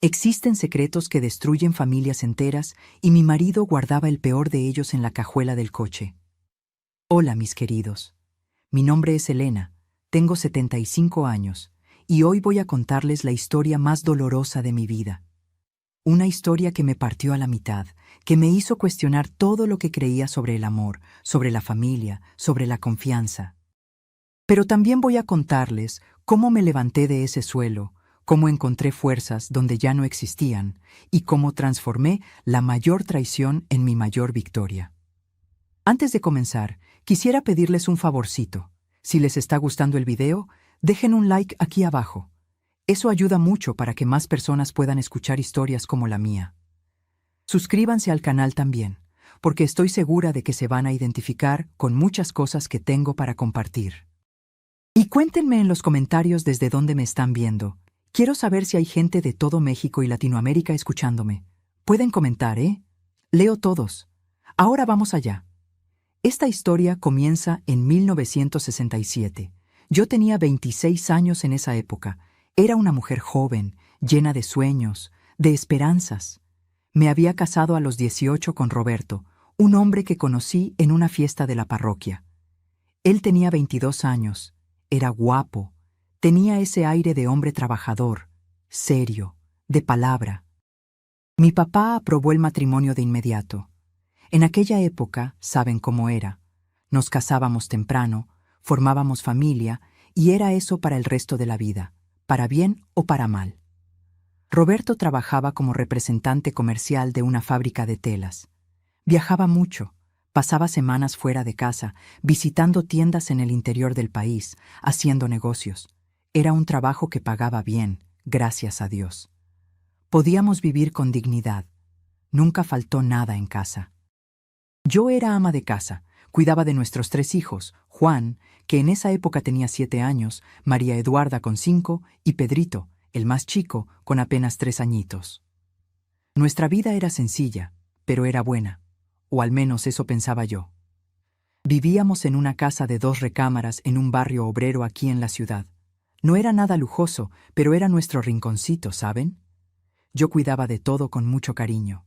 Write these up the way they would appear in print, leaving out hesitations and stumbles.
Existen secretos que destruyen familias enteras y mi marido guardaba el peor de ellos en la cajuela del coche. Hola, mis queridos. Mi nombre es Elena, tengo 75 años y hoy voy a contarles la historia más dolorosa de mi vida. Una historia que me partió a la mitad, que me hizo cuestionar todo lo que creía sobre el amor, sobre la familia, sobre la confianza. Pero también voy a contarles cómo me levanté de ese suelo, cómo encontré fuerzas donde ya no existían y cómo transformé la mayor traición en mi mayor victoria. Antes de comenzar, quisiera pedirles un favorcito. Si les está gustando el video, dejen un like aquí abajo. Eso ayuda mucho para que más personas puedan escuchar historias como la mía. Suscríbanse al canal también, porque estoy segura de que se van a identificar con muchas cosas que tengo para compartir. Y cuéntenme en los comentarios desde dónde me están viendo. Quiero saber si hay gente de todo México y Latinoamérica escuchándome. Pueden comentar, ¿eh? Leo todos. Ahora vamos allá. Esta historia comienza en 1967. Yo tenía 26 años en esa época. Era una mujer joven, llena de sueños, de esperanzas. Me había casado a los 18 con Roberto, un hombre que conocí en una fiesta de la parroquia. Él tenía 22 años, era guapo, tenía ese aire de hombre trabajador, serio, de palabra. Mi papá aprobó el matrimonio de inmediato. En aquella época, saben cómo era. Nos casábamos temprano, formábamos familia y era eso para el resto de la vida, para bien o para mal. Roberto trabajaba como representante comercial de una fábrica de telas. Viajaba mucho, pasaba semanas fuera de casa, visitando tiendas en el interior del país, haciendo negocios. Era un trabajo que pagaba bien, gracias a Dios. Podíamos vivir con dignidad. Nunca faltó nada en casa. Yo era ama de casa, cuidaba de nuestros 3 hijos, Juan, que en esa época tenía 7 años, María Eduarda con 5 y Pedrito, el más chico, con apenas 3 añitos. Nuestra vida era sencilla, pero era buena, o al menos eso pensaba yo. Vivíamos en una casa de 2 recámaras en un barrio obrero aquí en la ciudad. No era nada lujoso, pero era nuestro rinconcito, ¿saben? Yo cuidaba de todo con mucho cariño.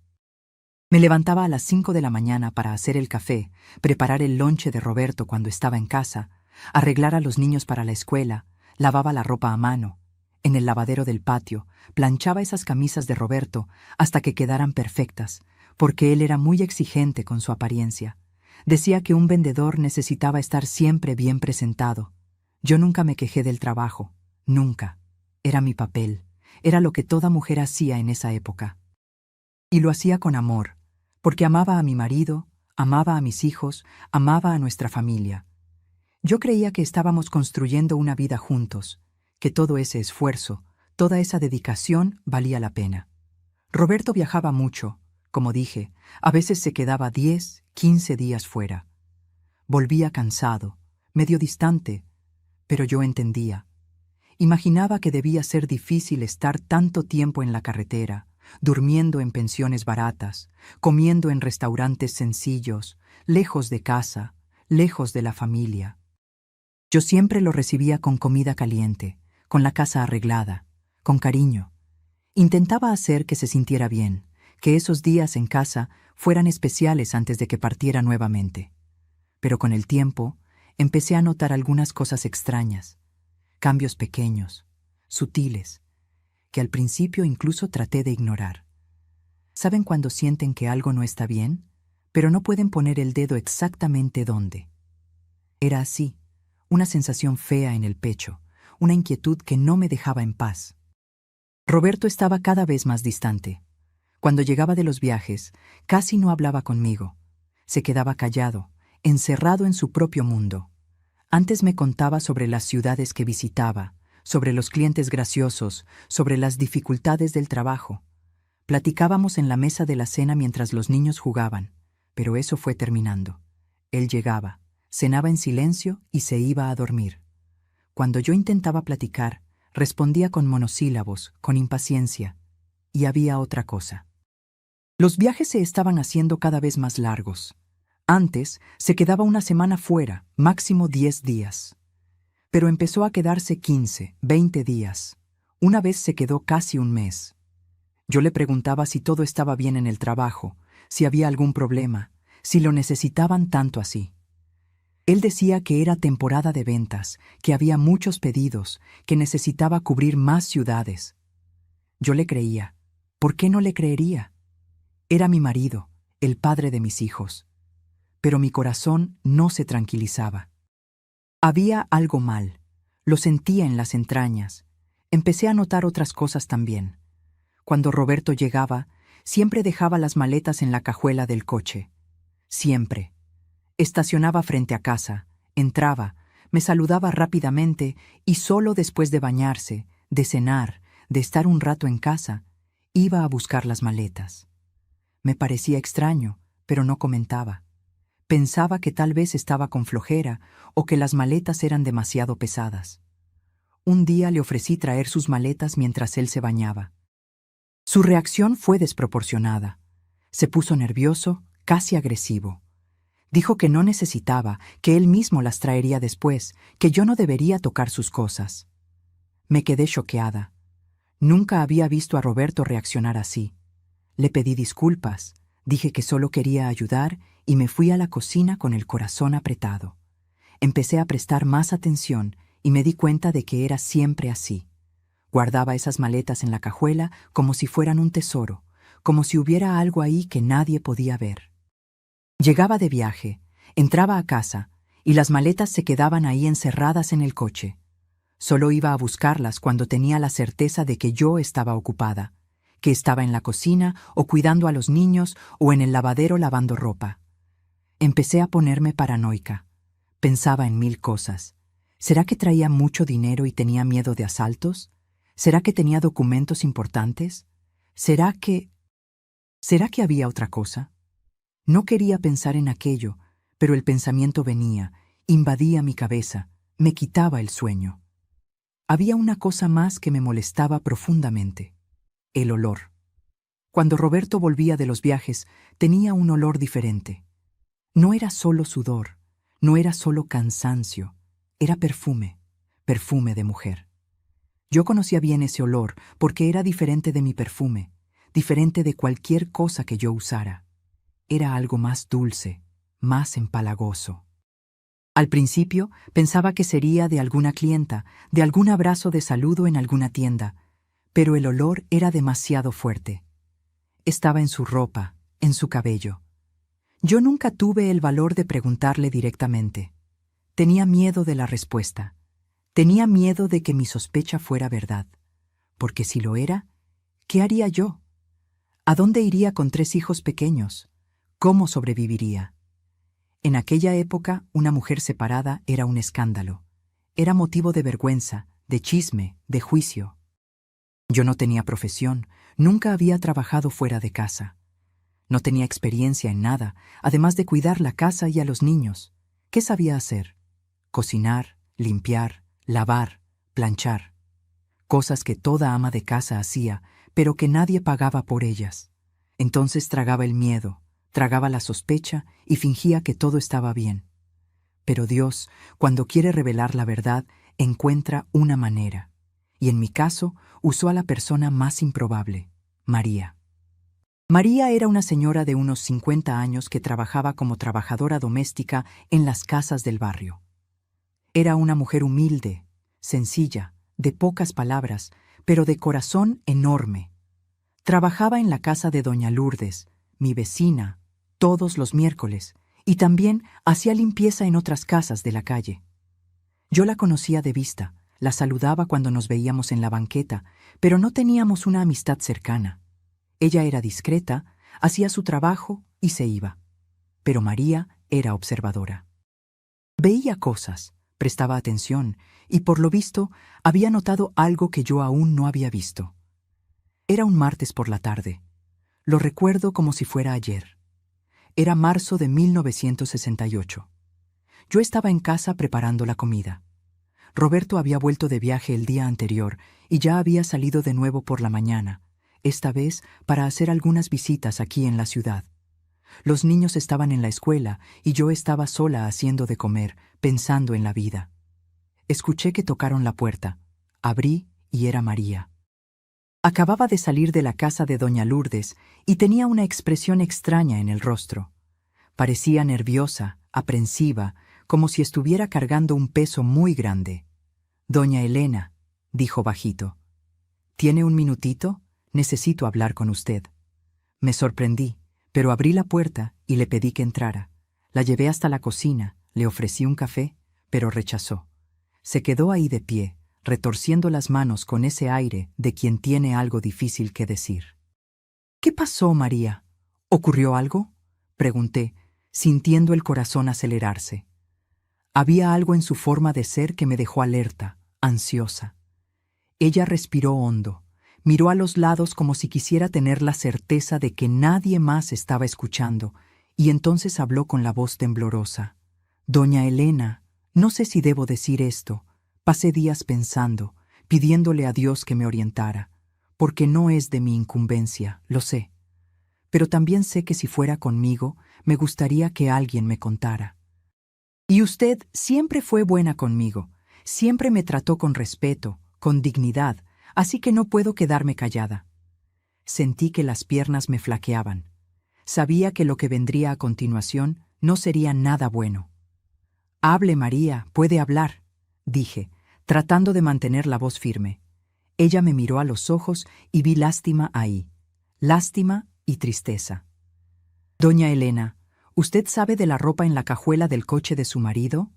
Me levantaba a las 5 de la mañana para hacer el café, preparar el lonche de Roberto cuando estaba en casa, arreglar a los niños para la escuela, lavaba la ropa a mano. En el lavadero del patio, planchaba esas camisas de Roberto hasta que quedaran perfectas, porque él era muy exigente con su apariencia. Decía que un vendedor necesitaba estar siempre bien presentado. Yo nunca me quejé del trabajo, nunca. Era mi papel, era lo que toda mujer hacía en esa época. Y lo hacía con amor, porque amaba a mi marido, amaba a mis hijos, amaba a nuestra familia. Yo creía que estábamos construyendo una vida juntos, que todo ese esfuerzo, toda esa dedicación valía la pena. Roberto viajaba mucho, como dije, a veces se quedaba 10, 15 días fuera. Volvía cansado, medio distante, pero yo entendía. Imaginaba que debía ser difícil estar tanto tiempo en la carretera, durmiendo en pensiones baratas, comiendo en restaurantes sencillos, lejos de casa, lejos de la familia. Yo siempre lo recibía con comida caliente, con la casa arreglada, con cariño. Intentaba hacer que se sintiera bien, que esos días en casa fueran especiales antes de que partiera nuevamente. Pero con el tiempo, empecé a notar algunas cosas extrañas, cambios pequeños, sutiles, que al principio incluso traté de ignorar. ¿Saben cuando sienten que algo no está bien, pero no pueden poner el dedo exactamente dónde? Era así, una sensación fea en el pecho, una inquietud que no me dejaba en paz. Roberto estaba cada vez más distante. Cuando llegaba de los viajes, casi no hablaba conmigo. Se quedaba callado, encerrado en su propio mundo. Antes me contaba sobre las ciudades que visitaba, sobre los clientes graciosos, sobre las dificultades del trabajo. Platicábamos en la mesa de la cena mientras los niños jugaban, pero eso fue terminando. Él llegaba, cenaba en silencio y se iba a dormir. Cuando yo intentaba platicar, respondía con monosílabos, con impaciencia. Y había otra cosa. Los viajes se estaban haciendo cada vez más largos. Antes se quedaba una semana fuera, máximo 10 días. Pero empezó a quedarse 15, 20 días. Una vez se quedó casi un mes. Yo le preguntaba si todo estaba bien en el trabajo, si había algún problema, si lo necesitaban tanto así. Él decía que era temporada de ventas, que había muchos pedidos, que necesitaba cubrir más ciudades. Yo le creía. ¿Por qué no le creería? Era mi marido, el padre de mis hijos. Pero mi corazón no se tranquilizaba. Había algo mal. Lo sentía en las entrañas. Empecé a notar otras cosas también. Cuando Roberto llegaba, siempre dejaba las maletas en la cajuela del coche. Siempre. Estacionaba frente a casa, entraba, me saludaba rápidamente y solo después de bañarse, de cenar, de estar un rato en casa, iba a buscar las maletas. Me parecía extraño, pero no comentaba. Pensaba que tal vez estaba con flojera o que las maletas eran demasiado pesadas. Un día le ofrecí traer sus maletas mientras él se bañaba. Su reacción fue desproporcionada. Se puso nervioso, casi agresivo. Dijo que no necesitaba, que él mismo las traería después, que yo no debería tocar sus cosas. Me quedé choqueada. Nunca había visto a Roberto reaccionar así. Le pedí disculpas, dije que solo quería ayudar y me fui a la cocina con el corazón apretado. Empecé a prestar más atención y me di cuenta de que era siempre así. Guardaba esas maletas en la cajuela como si fueran un tesoro, como si hubiera algo ahí que nadie podía ver. Llegaba de viaje, entraba a casa, y las maletas se quedaban ahí encerradas en el coche. Solo iba a buscarlas cuando tenía la certeza de que yo estaba ocupada, que estaba en la cocina o cuidando a los niños o en el lavadero lavando ropa. Empecé a ponerme paranoica. Pensaba en mil cosas. ¿Será que traía mucho dinero y tenía miedo de asaltos? ¿Será que tenía documentos importantes? ¿Será que había otra cosa? No quería pensar en aquello, pero el pensamiento venía, invadía mi cabeza, me quitaba el sueño. Había una cosa más que me molestaba profundamente: el olor. Cuando Roberto volvía de los viajes, tenía un olor diferente. No era solo sudor, no era solo cansancio, era perfume, perfume de mujer. Yo conocía bien ese olor porque era diferente de mi perfume, diferente de cualquier cosa que yo usara. Era algo más dulce, más empalagoso. Al principio pensaba que sería de alguna clienta, de algún abrazo de saludo en alguna tienda, pero el olor era demasiado fuerte. Estaba en su ropa, en su cabello. Yo nunca tuve el valor de preguntarle directamente. Tenía miedo de la respuesta. Tenía miedo de que mi sospecha fuera verdad. Porque si lo era, ¿qué haría yo? ¿A dónde iría con 3 hijos pequeños? ¿Cómo sobreviviría? En aquella época, una mujer separada era un escándalo. Era motivo de vergüenza, de chisme, de juicio. Yo no tenía profesión, nunca había trabajado fuera de casa. No tenía experiencia en nada, además de cuidar la casa y a los niños. ¿Qué sabía hacer? Cocinar, limpiar, lavar, planchar. Cosas que toda ama de casa hacía, pero que nadie pagaba por ellas. Entonces tragaba el miedo, tragaba la sospecha y fingía que todo estaba bien. Pero Dios, cuando quiere revelar la verdad, encuentra una manera. Y en mi caso, usó a la persona más improbable, María. María era una señora de unos 50 años que trabajaba como trabajadora doméstica en las casas del barrio. Era una mujer humilde, sencilla, de pocas palabras, pero de corazón enorme. Trabajaba en la casa de doña Lourdes, mi vecina, todos los miércoles, y también hacía limpieza en otras casas de la calle. Yo la conocía de vista, la saludaba cuando nos veíamos en la banqueta, pero no teníamos una amistad cercana. Ella era discreta, hacía su trabajo y se iba. Pero María era observadora. Veía cosas, prestaba atención, y por lo visto había notado algo que yo aún no había visto. Era un martes por la tarde. Lo recuerdo como si fuera ayer. Era marzo de 1968. Yo estaba en casa preparando la comida. Roberto había vuelto de viaje el día anterior y ya había salido de nuevo por la mañana, esta vez para hacer algunas visitas aquí en la ciudad. Los niños estaban en la escuela y yo estaba sola haciendo de comer, pensando en la vida. Escuché que tocaron la puerta. Abrí y era María. Acababa de salir de la casa de doña Lourdes y tenía una expresión extraña en el rostro. Parecía nerviosa, aprensiva, como si estuviera cargando un peso muy grande. «Doña Elena», dijo bajito. «¿Tiene un minutito? Necesito hablar con usted». Me sorprendí, pero abrí la puerta y le pedí que entrara. La llevé hasta la cocina, le ofrecí un café, pero rechazó. Se quedó ahí de pie, retorciendo las manos con ese aire de quien tiene algo difícil que decir. «¿Qué pasó, María? ¿Ocurrió algo?», pregunté, sintiendo el corazón acelerarse. Había algo en su forma de ser que me dejó alerta, ansiosa. Ella respiró hondo, miró a los lados como si quisiera tener la certeza de que nadie más estaba escuchando, y entonces habló con la voz temblorosa. «Doña Elena, no sé si debo decir esto. Pasé días pensando, pidiéndole a Dios que me orientara, porque no es de mi incumbencia, lo sé. Pero también sé que si fuera conmigo, me gustaría que alguien me contara. Y usted siempre fue buena conmigo, siempre me trató con respeto, con dignidad, así que no puedo quedarme callada». Sentí que las piernas me flaqueaban. Sabía que lo que vendría a continuación no sería nada bueno. «Hable, María, puede hablar», dije, tratando de mantener la voz firme. Ella me miró a los ojos y vi lástima ahí, lástima y tristeza. «Doña Elena, ¿usted sabe de la ropa en la cajuela del coche de su marido?».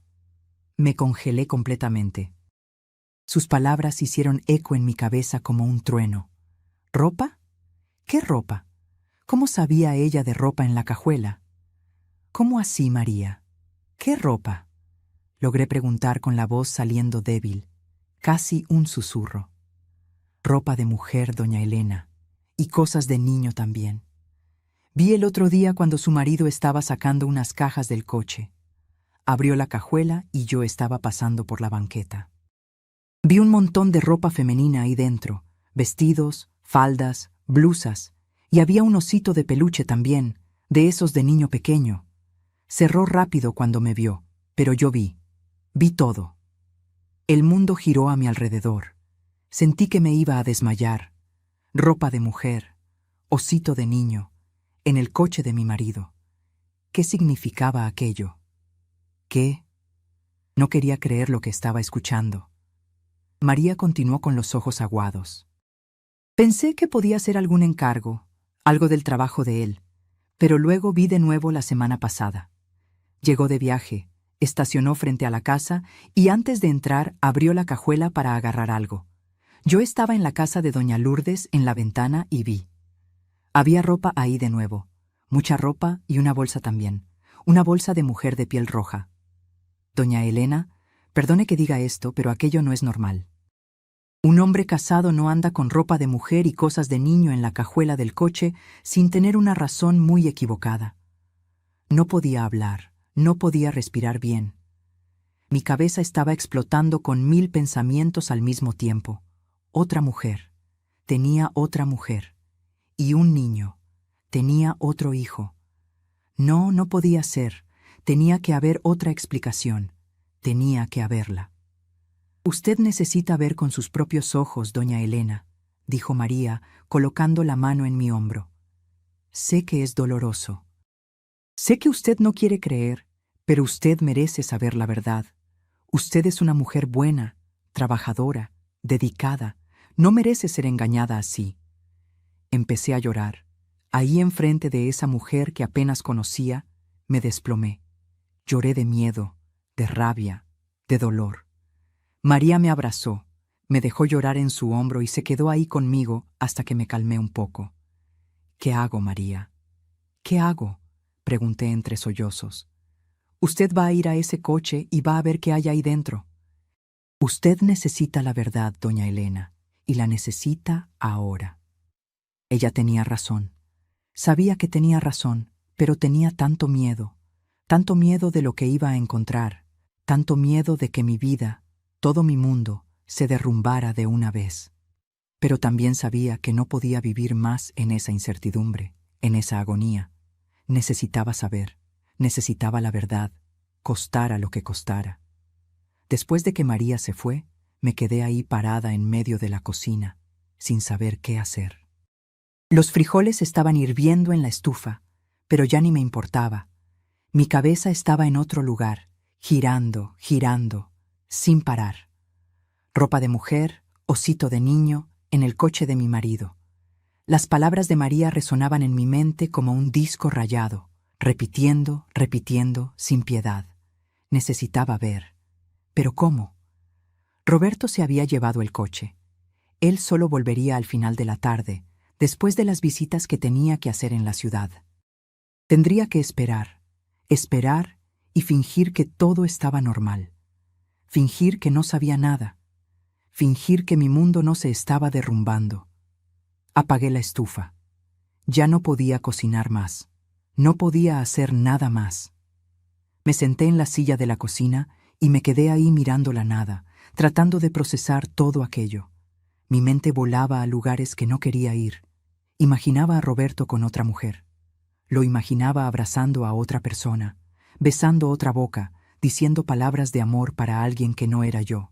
Me congelé completamente. Sus palabras hicieron eco en mi cabeza como un trueno. «¿Ropa? ¿Qué ropa? ¿Cómo sabía ella de ropa en la cajuela?». «¿Cómo así, María? ¿Qué ropa?», logré preguntar con la voz saliendo débil, casi un susurro. «Ropa de mujer, doña Elena, y cosas de niño también. Vi el otro día cuando su marido estaba sacando unas cajas del coche. Abrió la cajuela y yo estaba pasando por la banqueta. Vi un montón de ropa femenina ahí dentro, vestidos, faldas, blusas, y había un osito de peluche también, de esos de niño pequeño. Cerró rápido cuando me vio, pero yo vi todo. El mundo giró a mi alrededor. Sentí que me iba a desmayar. Ropa de mujer, osito de niño, en el coche de mi marido. ¿Qué significaba aquello? ¿Qué? No quería creer lo que estaba escuchando. María continuó con los ojos aguados. Pensé que podía ser algún encargo, algo del trabajo de él, pero luego vi de nuevo la semana pasada. Llegó de viaje, estacionó frente a la casa y antes de entrar abrió la cajuela para agarrar algo. Yo estaba en la casa de doña Lourdes en la ventana y vi. Había ropa ahí de nuevo, mucha ropa y una bolsa también, una bolsa de mujer de piel roja. «Doña Elena, perdone que diga esto, pero aquello no es normal. Un hombre casado no anda con ropa de mujer y cosas de niño en la cajuela del coche sin tener una razón muy equivocada». No podía hablar, no podía respirar bien. Mi cabeza estaba explotando con 1000 pensamientos al mismo tiempo. Otra mujer. Tenía otra mujer. Y un niño. Tenía otro hijo. No, no podía ser. Tenía que haber otra explicación. Tenía que haberla. «Usted necesita ver con sus propios ojos, doña Elena», dijo María, colocando la mano en mi hombro. «Sé que es doloroso. Sé que usted no quiere creer, pero usted merece saber la verdad. Usted es una mujer buena, trabajadora, dedicada. No merece ser engañada así». Empecé a llorar. Ahí enfrente de esa mujer que apenas conocía, me desplomé. Lloré de miedo, de rabia, de dolor. María me abrazó, me dejó llorar en su hombro y se quedó ahí conmigo hasta que me calmé un poco. «¿Qué hago, María? ¿Qué hago?», pregunté entre sollozos. «Usted va a ir a ese coche y va a ver qué hay ahí dentro». «Usted necesita la verdad, doña Elena, y la necesita ahora». Ella tenía razón. Sabía que tenía razón, pero tenía tanto miedo de lo que iba a encontrar, tanto miedo de que mi vida, todo mi mundo, se derrumbara de una vez. Pero también sabía que no podía vivir más en esa incertidumbre, en esa agonía. Necesitaba saber, necesitaba la verdad, costara lo que costara. Después de que María se fue, me quedé ahí parada en medio de la cocina. sin saber qué hacer. Los frijoles estaban hirviendo en la estufa, pero ya ni me importaba. Mi cabeza estaba en otro lugar, girando, girando, sin parar. Ropa de mujer, osito de niño, en el coche de mi marido. Las palabras de María resonaban en mi mente como un disco rayado, repitiendo, repitiendo, sin piedad. Necesitaba ver. ¿Pero cómo? Roberto se había llevado el coche. Él solo volvería al final de la tarde, después de las visitas que tenía que hacer en la ciudad. Tendría que esperar y fingir que todo estaba normal. Fingir que no sabía nada. Fingir que mi mundo no se estaba derrumbando. Apagué la estufa. Ya no podía cocinar más. No podía hacer nada más. Me senté en la silla de la cocina y me quedé ahí mirando la nada, tratando de procesar todo aquello. Mi mente volaba a lugares que no quería ir. Imaginaba a Roberto con otra mujer. Lo imaginaba abrazando a otra persona, besando otra boca, diciendo palabras de amor para alguien que no era yo.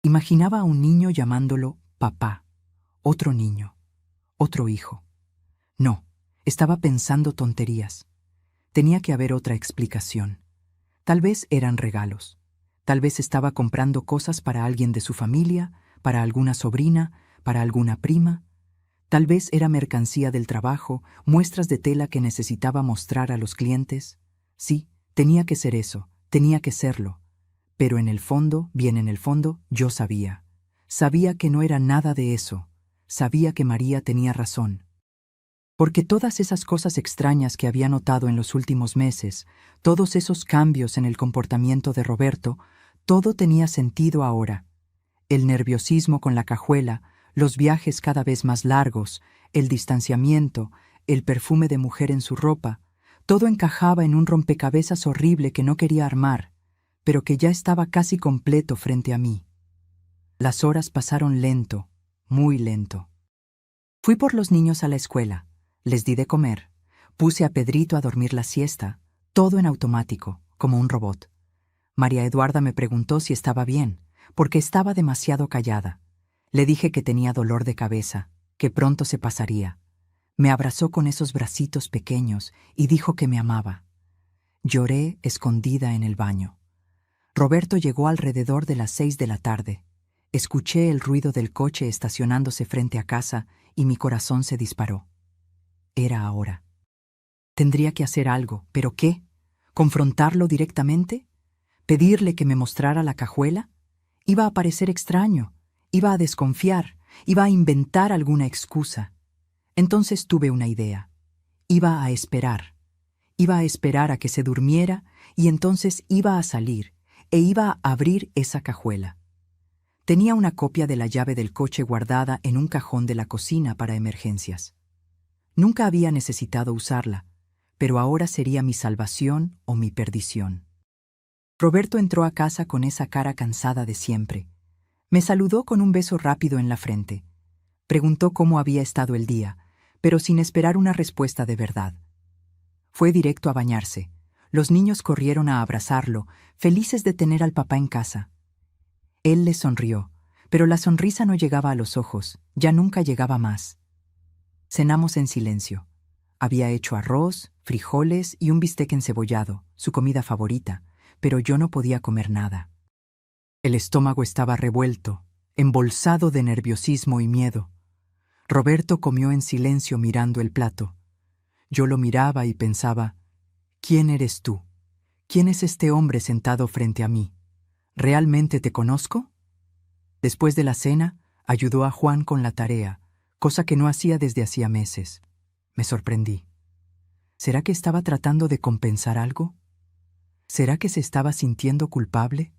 Imaginaba a un niño llamándolo papá, otro niño, otro hijo. No, estaba pensando tonterías. Tenía que haber otra explicación. Tal vez eran regalos. Tal vez estaba comprando cosas para alguien de su familia, para alguna sobrina, para alguna prima. Tal vez era mercancía del trabajo, muestras de tela que necesitaba mostrar a los clientes. Sí, tenía que ser eso, tenía que serlo. Pero en el fondo, bien en el fondo, yo sabía. Sabía que no era nada de eso. Sabía que María tenía razón. Porque todas esas cosas extrañas que había notado en los últimos meses, todos esos cambios en el comportamiento de Roberto, todo tenía sentido ahora. El nerviosismo con la cajuela, los viajes cada vez más largos, el distanciamiento, el perfume de mujer en su ropa, todo encajaba en un rompecabezas horrible que no quería armar, pero que ya estaba casi completo frente a mí. Las horas pasaron lento, muy lento. Fui por los niños a la escuela, les di de comer, puse a Pedrito a dormir la siesta, todo en automático, como un robot. María Eduarda me preguntó si estaba bien, porque estaba demasiado callada. Le dije que tenía dolor de cabeza, que pronto se pasaría. Me abrazó con esos bracitos pequeños y dijo que me amaba. Lloré escondida en el baño. Roberto llegó alrededor de las 6 de la tarde. Escuché el ruido del coche estacionándose frente a casa y mi corazón se disparó. Era ahora. Tendría que hacer algo, ¿pero qué? ¿Confrontarlo directamente? ¿Pedirle que me mostrara la cajuela? Iba a parecer extraño, iba a desconfiar, iba a inventar alguna excusa. Entonces tuve una idea. Iba a esperar a que se durmiera y entonces iba a salir e iba a abrir esa cajuela. Tenía una copia de la llave del coche guardada en un cajón de la cocina para emergencias. Nunca había necesitado usarla, pero ahora sería mi salvación o mi perdición. Roberto entró a casa con esa cara cansada de siempre. Me saludó con un beso rápido en la frente. Preguntó cómo había estado el día, pero sin esperar una respuesta de verdad. Fue directo a bañarse. Los niños corrieron a abrazarlo, felices de tener al papá en casa. Él les sonrió, pero la sonrisa no llegaba a los ojos, ya nunca llegaba más. Cenamos en silencio. Había hecho arroz, frijoles y un bistec encebollado, su comida favorita, pero yo no podía comer nada. El estómago estaba revuelto, embolsado de nerviosismo y miedo. Roberto comió en silencio mirando el plato. Yo lo miraba y pensaba, ¿quién eres tú? ¿Quién es este hombre sentado frente a mí? ¿Realmente te conozco? Después de la cena, ayudó a Juan con la tarea, cosa que no hacía desde hacía meses. Me sorprendí. ¿Será que estaba tratando de compensar algo? ¿Será que se estaba sintiendo culpable?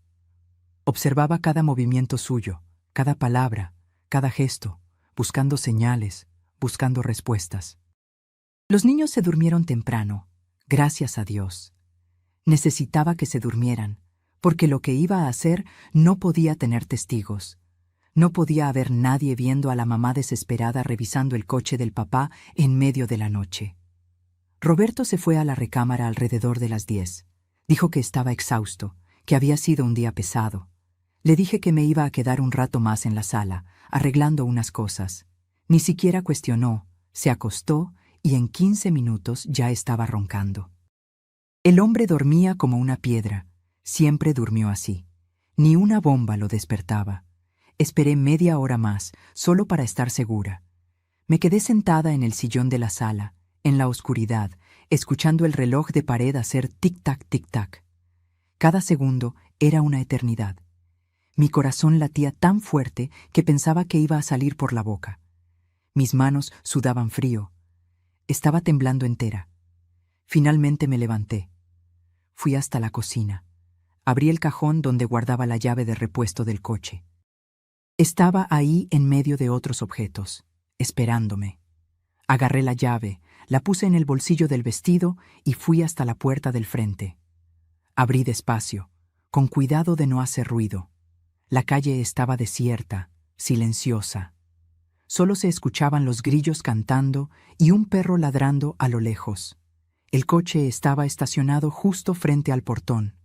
Observaba cada movimiento suyo, cada palabra, cada gesto, buscando señales, buscando respuestas. Los niños se durmieron temprano, gracias a Dios. Necesitaba que se durmieran, porque lo que iba a hacer no podía tener testigos. No podía haber nadie viendo a la mamá desesperada revisando el coche del papá en medio de la noche. Roberto se fue a la recámara alrededor de las 10. Dijo que estaba exhausto, que había sido un día pesado. Le dije que me iba a quedar un rato más en la sala, arreglando unas cosas. Ni siquiera cuestionó, se acostó y en 15 minutos ya estaba roncando. El hombre dormía como una piedra, siempre durmió así. Ni una bomba lo despertaba. Esperé media hora más, solo para estar segura. Me quedé sentada en el sillón de la sala, en la oscuridad, escuchando el reloj de pared hacer tic-tac, tic-tac. Cada segundo era una eternidad. Mi corazón latía tan fuerte que pensaba que iba a salir por la boca. Mis manos sudaban frío. Estaba temblando entera. Finalmente me levanté. Fui hasta la cocina. Abrí el cajón donde guardaba la llave de repuesto del coche. Estaba ahí en medio de otros objetos, esperándome. Agarré la llave, la puse en el bolsillo del vestido y fui hasta la puerta del frente. Abrí despacio, con cuidado de no hacer ruido. La calle estaba desierta, silenciosa. Solo se escuchaban los grillos cantando y un perro ladrando a lo lejos. El coche estaba estacionado justo frente al portón.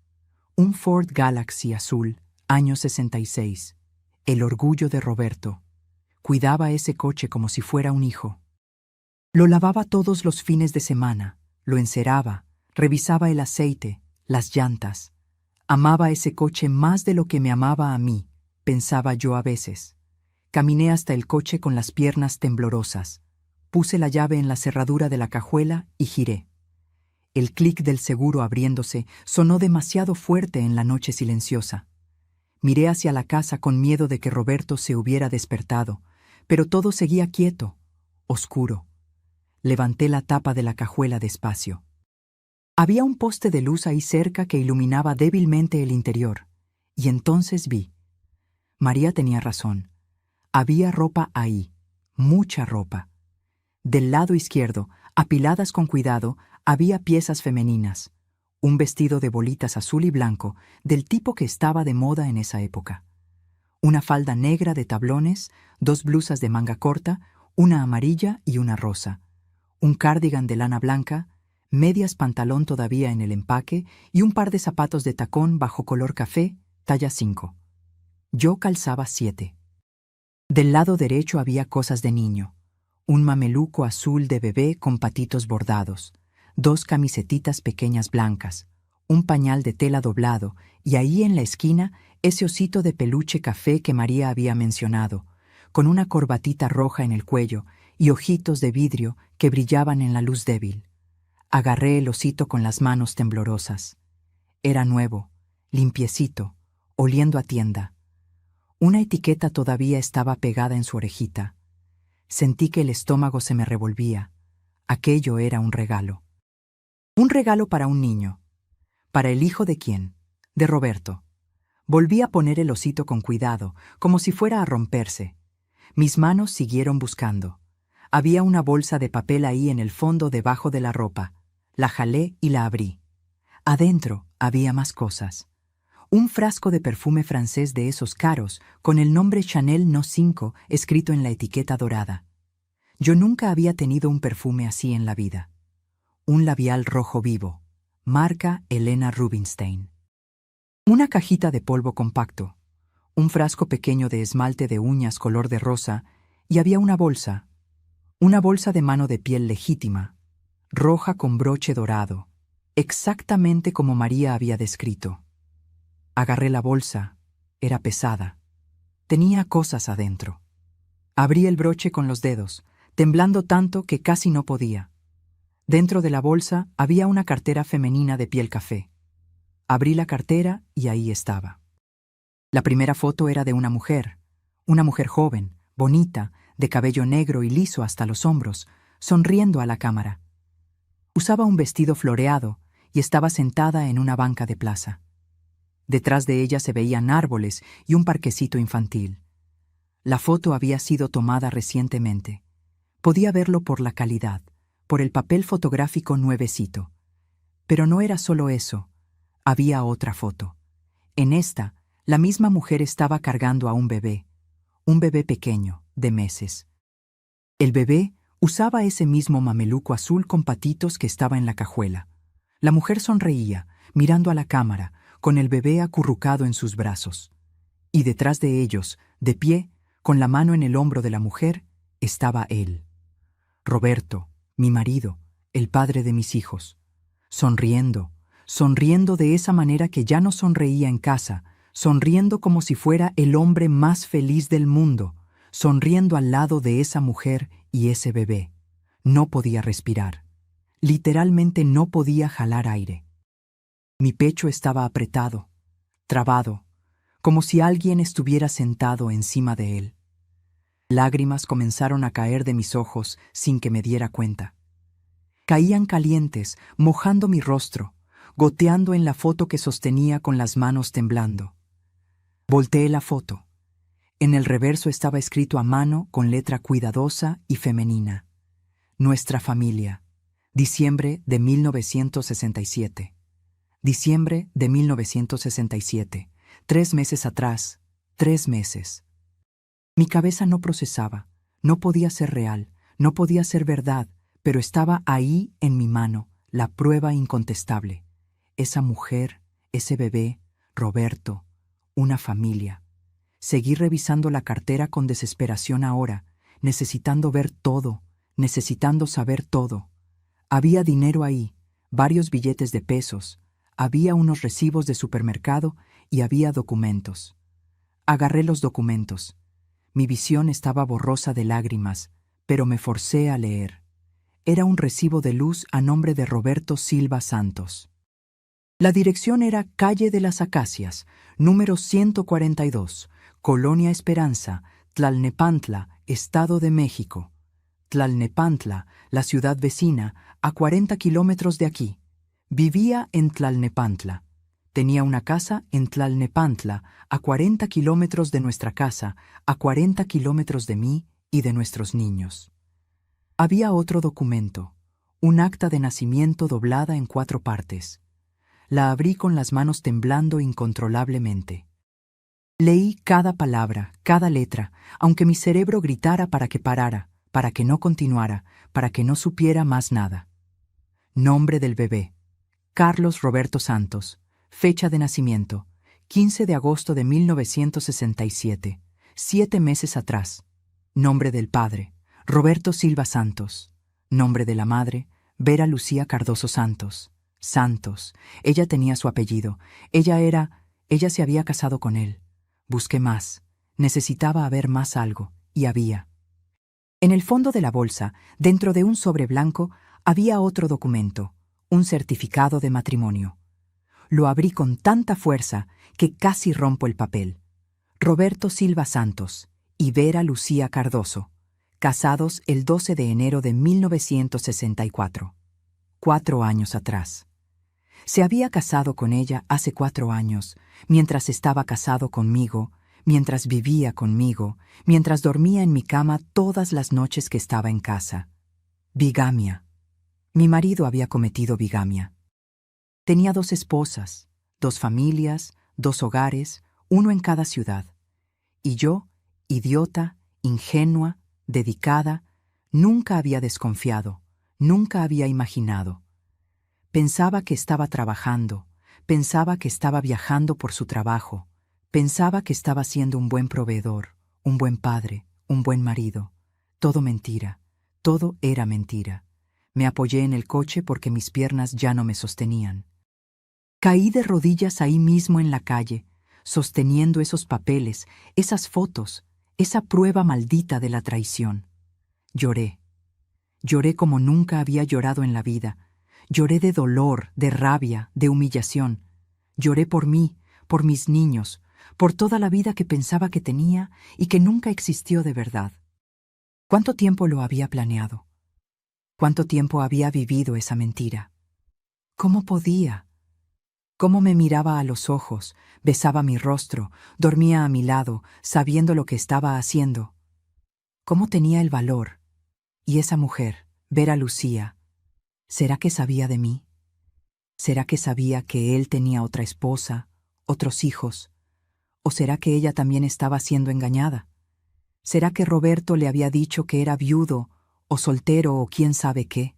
Un Ford Galaxy azul, año 66. El orgullo de Roberto. Cuidaba ese coche como si fuera un hijo. Lo lavaba todos los fines de semana, lo enceraba, revisaba el aceite, las llantas. Amaba ese coche más de lo que me amaba a mí, pensaba yo a veces. Caminé hasta el coche con las piernas temblorosas. Puse la llave en la cerradura de la cajuela y giré. El clic del seguro abriéndose sonó demasiado fuerte en la noche silenciosa. Miré hacia la casa con miedo de que Roberto se hubiera despertado, pero todo seguía quieto, oscuro. Levanté la tapa de la cajuela despacio. Había un poste de luz ahí cerca que iluminaba débilmente el interior, y entonces vi. María tenía razón. Había ropa ahí, mucha ropa. Del lado izquierdo, apiladas con cuidado, había piezas femeninas. Un vestido de bolitas azul y blanco, del tipo que estaba de moda en esa época. Una falda negra de tablones, 2 blusas de manga corta, una amarilla y una rosa. Un cardigan de lana blanca, medias pantalón todavía en el empaque y un par de zapatos de tacón bajo color café, talla 5. Yo calzaba 7. Del lado derecho había cosas de niño. Un mameluco azul de bebé con patitos bordados, 2 camisetitas pequeñas blancas, un pañal de tela doblado y ahí en la esquina ese osito de peluche café que María había mencionado, con una corbatita roja en el cuello y ojitos de vidrio que brillaban en la luz débil. Agarré el osito con las manos temblorosas. Era nuevo, limpiecito, oliendo a tienda. Una etiqueta todavía estaba pegada en su orejita. Sentí que el estómago se me revolvía. Aquello era un regalo. Un regalo para un niño. ¿Para el hijo de quién? De Roberto. Volví a poner el osito con cuidado, como si fuera a romperse. Mis manos siguieron buscando. Había una bolsa de papel ahí en el fondo debajo de la ropa. La jalé y la abrí. Adentro había más cosas. Un frasco de perfume francés de esos caros, con el nombre Chanel No. 5 escrito en la etiqueta dorada. Yo nunca había tenido un perfume así en la vida. Un labial rojo vivo, marca Helena Rubinstein. Una cajita de polvo compacto, un frasco pequeño de esmalte de uñas color de rosa y había una bolsa de mano de piel legítima, roja con broche dorado, exactamente como María había descrito. Agarré la bolsa, era pesada. Tenía cosas adentro. Abrí el broche con los dedos, temblando tanto que casi no podía. Dentro de la bolsa había una cartera femenina de piel café. Abrí la cartera y ahí estaba. La primera foto era de una mujer joven, bonita, de cabello negro y liso hasta los hombros, sonriendo a la cámara. Usaba un vestido floreado y estaba sentada en una banca de plaza. Detrás de ella se veían árboles y un parquecito infantil. La foto había sido tomada recientemente. Podía verlo por la calidad, por el papel fotográfico nuevecito. Pero no era solo eso. Había otra foto. En esta, la misma mujer estaba cargando a un bebé pequeño, de meses. El bebé usaba ese mismo mameluco azul con patitos que estaba en la cajuela. La mujer sonreía, mirando a la cámara, con el bebé acurrucado en sus brazos. Y detrás de ellos, de pie, con la mano en el hombro de la mujer, estaba él. Roberto, mi marido, el padre de mis hijos. Sonriendo, sonriendo de esa manera que ya no sonreía en casa, sonriendo como si fuera el hombre más feliz del mundo, sonriendo al lado de esa mujer y ese bebé. No podía respirar. Literalmente no podía jalar aire. Mi pecho estaba apretado, trabado, como si alguien estuviera sentado encima de él. Lágrimas comenzaron a caer de mis ojos sin que me diera cuenta. Caían calientes, mojando mi rostro, goteando en la foto que sostenía con las manos temblando. Volteé la foto. En el reverso estaba escrito a mano con letra cuidadosa y femenina: Nuestra familia, diciembre de 1967. Diciembre de 1967. 3 meses atrás, 3 meses. Mi cabeza no procesaba, no podía ser real, no podía ser verdad, pero estaba ahí en mi mano, la prueba incontestable. Esa mujer, ese bebé, Roberto, una familia. Seguí revisando la cartera con desesperación ahora, necesitando ver todo, necesitando saber todo. Había dinero ahí, varios billetes de pesos, había unos recibos de supermercado y había documentos. Agarré los documentos. Mi visión estaba borrosa de lágrimas, pero me forcé a leer. Era un recibo de luz a nombre de Roberto Silva Santos. La dirección era Calle de las Acacias, número 142, Colonia Esperanza, Tlalnepantla, Estado de México. Tlalnepantla, la ciudad vecina, a 40 kilómetros de aquí. Vivía en Tlalnepantla. Tenía una casa en Tlalnepantla, a 40 kilómetros de nuestra casa, a 40 kilómetros de mí y de nuestros niños. Había otro documento, un acta de nacimiento doblada en 4 partes. La abrí con las manos temblando incontrolablemente. Leí cada palabra, cada letra, aunque mi cerebro gritara para que parara, para que no continuara, para que no supiera más nada. Nombre del bebé: Carlos Roberto Santos. Fecha de nacimiento: 15 de agosto de 1967, 7 meses atrás. Nombre del padre: Roberto Silva Santos. Nombre de la madre: Vera Lucía Cardoso Santos. Santos. Ella tenía su apellido. Ella se había casado con él. Busqué más. Necesitaba haber más algo, y había. En el fondo de la bolsa, dentro de un sobre blanco, había otro documento, un certificado de matrimonio. Lo abrí con tanta fuerza que casi rompo el papel. Roberto Silva Santos y Vera Lucía Cardoso, casados el 12 de enero de 1964. 4 años atrás. Se había casado con ella hace 4 años, mientras estaba casado conmigo, mientras vivía conmigo, mientras dormía en mi cama todas las noches que estaba en casa. Bigamia. Mi marido había cometido bigamia. Tenía 2 esposas, 2 familias, 2 hogares, uno en cada ciudad. Y yo, idiota, ingenua, dedicada, nunca había desconfiado, nunca había imaginado. Pensaba que estaba trabajando, pensaba que estaba viajando por su trabajo, pensaba que estaba siendo un buen proveedor, un buen padre, un buen marido. Todo mentira, todo era mentira. Me apoyé en el coche porque mis piernas ya no me sostenían. Caí de rodillas ahí mismo en la calle, sosteniendo esos papeles, esas fotos, esa prueba maldita de la traición. Lloré. Lloré como nunca había llorado en la vida. Lloré de dolor, de rabia, de humillación. Lloré por mí, por mis niños, por toda la vida que pensaba que tenía y que nunca existió de verdad. ¿Cuánto tiempo lo había planeado? ¿Cuánto tiempo había vivido esa mentira? ¿Cómo podía? ¿Cómo me miraba a los ojos, besaba mi rostro, dormía a mi lado, sabiendo lo que estaba haciendo? ¿Cómo tenía el valor? Y esa mujer, Vera Lucía, ¿será que sabía de mí? ¿Será que sabía que él tenía otra esposa, otros hijos? ¿O será que ella también estaba siendo engañada? ¿Será que Roberto le había dicho que era viudo, o soltero, o quién sabe qué?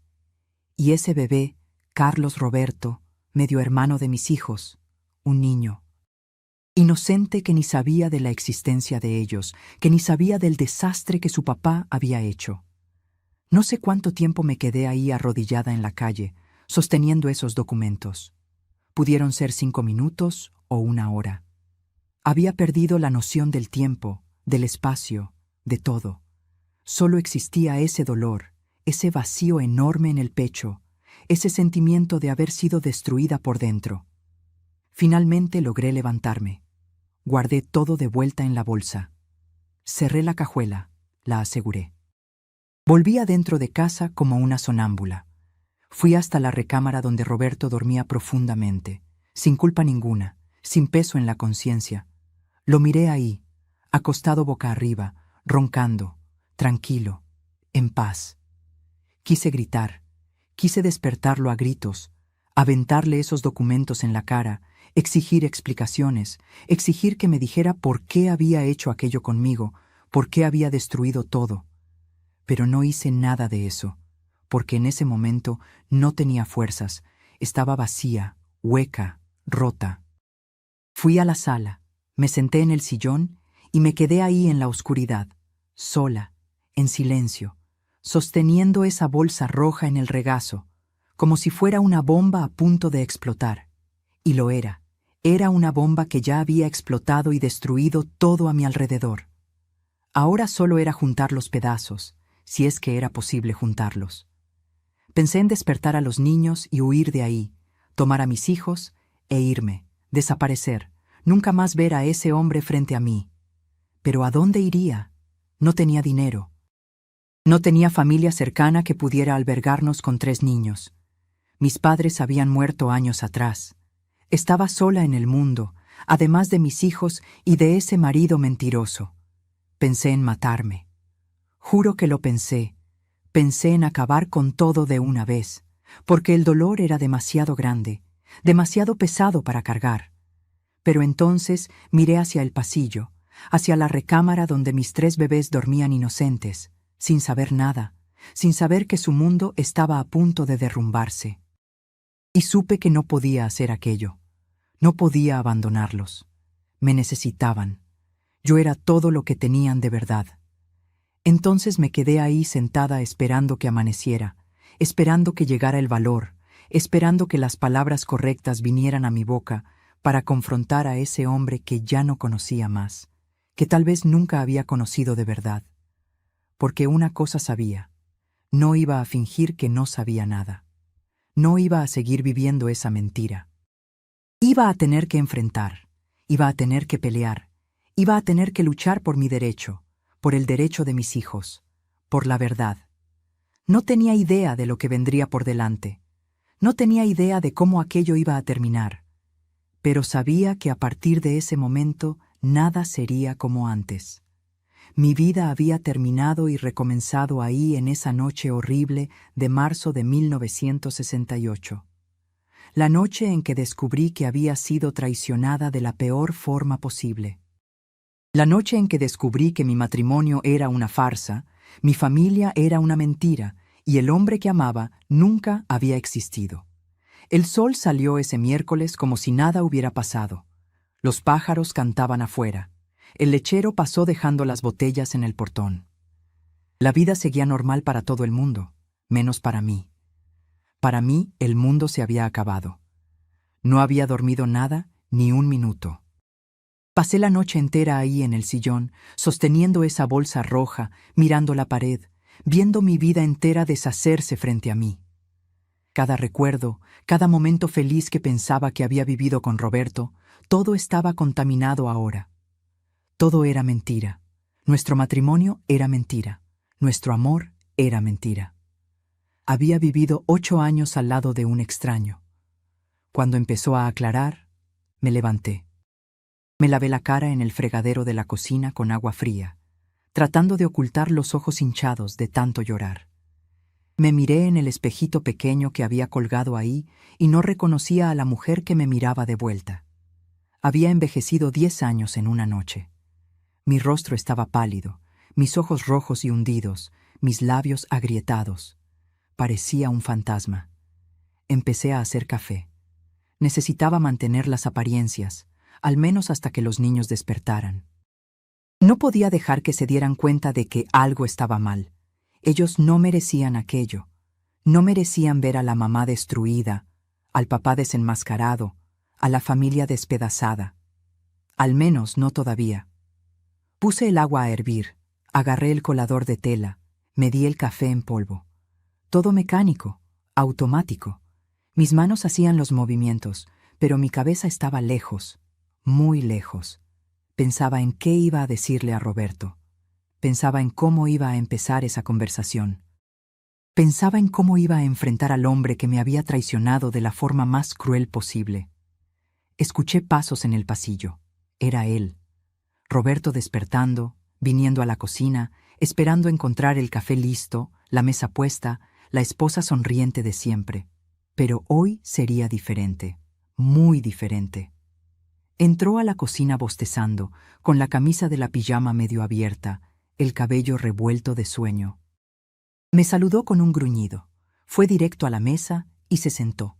Y ese bebé, Carlos Roberto, medio hermano de mis hijos, un niño. inocente que ni sabía de la existencia de ellos, que ni sabía del desastre que su papá había hecho. No sé cuánto tiempo me quedé ahí arrodillada en la calle, sosteniendo esos documentos. Pudieron ser 5 minutos o 1 hora. Había perdido la noción del tiempo, del espacio, de todo. Solo existía ese dolor, ese vacío enorme en el pecho, ese sentimiento de haber sido destruida por dentro. Finalmente logré levantarme. Guardé todo de vuelta en la bolsa. Cerré la cajuela, la aseguré. Volví adentro de casa como una sonámbula. Fui hasta la recámara donde Roberto dormía profundamente, sin culpa ninguna, sin peso en la conciencia. Lo miré ahí, acostado boca arriba, roncando, tranquilo, en paz. Quise gritar, quise despertarlo a gritos, aventarle esos documentos en la cara, exigir explicaciones, exigir que me dijera por qué había hecho aquello conmigo, por qué había destruido todo. Pero no hice nada de eso, porque en ese momento no tenía fuerzas, estaba vacía, hueca, rota. Fui a la sala, me senté en el sillón y me quedé ahí en la oscuridad, sola, en silencio, sosteniendo esa bolsa roja en el regazo, como si fuera una bomba a punto de explotar. Y lo era. Era una bomba que ya había explotado y destruido todo a mi alrededor. Ahora solo era juntar los pedazos, si es que era posible juntarlos. Pensé en despertar a los niños y huir de ahí, tomar a mis hijos e irme, desaparecer, nunca más ver a ese hombre frente a mí. Pero ¿a dónde iría? No tenía dinero. No tenía familia cercana que pudiera albergarnos con 3 niños. Mis padres habían muerto años atrás. Estaba sola en el mundo, además de mis hijos y de ese marido mentiroso. Pensé en matarme. Juro que lo pensé. Pensé en acabar con todo de una vez, porque el dolor era demasiado grande, demasiado pesado para cargar. Pero entonces miré hacia el pasillo, hacia la recámara donde mis 3 bebés dormían inocentes, sin saber nada, sin saber que su mundo estaba a punto de derrumbarse. Y supe que no podía hacer aquello. No podía abandonarlos. Me necesitaban. Yo era todo lo que tenían de verdad. Entonces me quedé ahí sentada esperando que amaneciera, esperando que llegara el valor, esperando que las palabras correctas vinieran a mi boca para confrontar a ese hombre que ya no conocía más, que tal vez nunca había conocido de verdad. Porque una cosa sabía, no iba a fingir que no sabía nada. No iba a seguir viviendo esa mentira. Iba a tener que enfrentar, iba a tener que pelear, iba a tener que luchar por mi derecho, por el derecho de mis hijos, por la verdad. No tenía idea de lo que vendría por delante. No tenía idea de cómo aquello iba a terminar. Pero sabía que a partir de ese momento nada sería como antes. Mi vida había terminado y recomenzado ahí en esa noche horrible de marzo de 1968. La noche en que descubrí que había sido traicionada de la peor forma posible. La noche en que descubrí que mi matrimonio era una farsa, mi familia era una mentira y el hombre que amaba nunca había existido. El sol salió ese miércoles como si nada hubiera pasado. Los pájaros cantaban afuera. El lechero pasó dejando las botellas en el portón. La vida seguía normal para todo el mundo, menos para mí. Para mí, el mundo se había acabado. No había dormido nada, ni un minuto. Pasé la noche entera ahí en el sillón, sosteniendo esa bolsa roja, mirando la pared, viendo mi vida entera deshacerse frente a mí. Cada recuerdo, cada momento feliz que pensaba que había vivido con Roberto, todo estaba contaminado ahora. Todo era mentira. Nuestro matrimonio era mentira. Nuestro amor era mentira. Había vivido 8 años al lado de un extraño. Cuando empezó a aclarar, me levanté. Me lavé la cara en el fregadero de la cocina con agua fría, tratando de ocultar los ojos hinchados de tanto llorar. Me miré en el espejito pequeño que había colgado ahí y no reconocía a la mujer que me miraba de vuelta. Había envejecido 10 años en una noche. Mi rostro estaba pálido, mis ojos rojos y hundidos, mis labios agrietados. Parecía un fantasma. Empecé a hacer café. Necesitaba mantener las apariencias, al menos hasta que los niños despertaran. No podía dejar que se dieran cuenta de que algo estaba mal. Ellos no merecían aquello. No merecían ver a la mamá destruida, al papá desenmascarado, a la familia despedazada. Al menos no todavía. Puse el agua a hervir, agarré el colador de tela, medí el café en polvo. Todo mecánico, automático. Mis manos hacían los movimientos, pero mi cabeza estaba lejos, muy lejos. Pensaba en qué iba a decirle a Roberto. Pensaba en cómo iba a empezar esa conversación. Pensaba en cómo iba a enfrentar al hombre que me había traicionado de la forma más cruel posible. Escuché pasos en el pasillo. Era él. Roberto despertando, viniendo a la cocina, esperando encontrar el café listo, la mesa puesta, la esposa sonriente de siempre. Pero hoy sería diferente, muy diferente. Entró a la cocina bostezando, con la camisa de la pijama medio abierta, el cabello revuelto de sueño. Me saludó con un gruñido. Fue directo a la mesa y se sentó,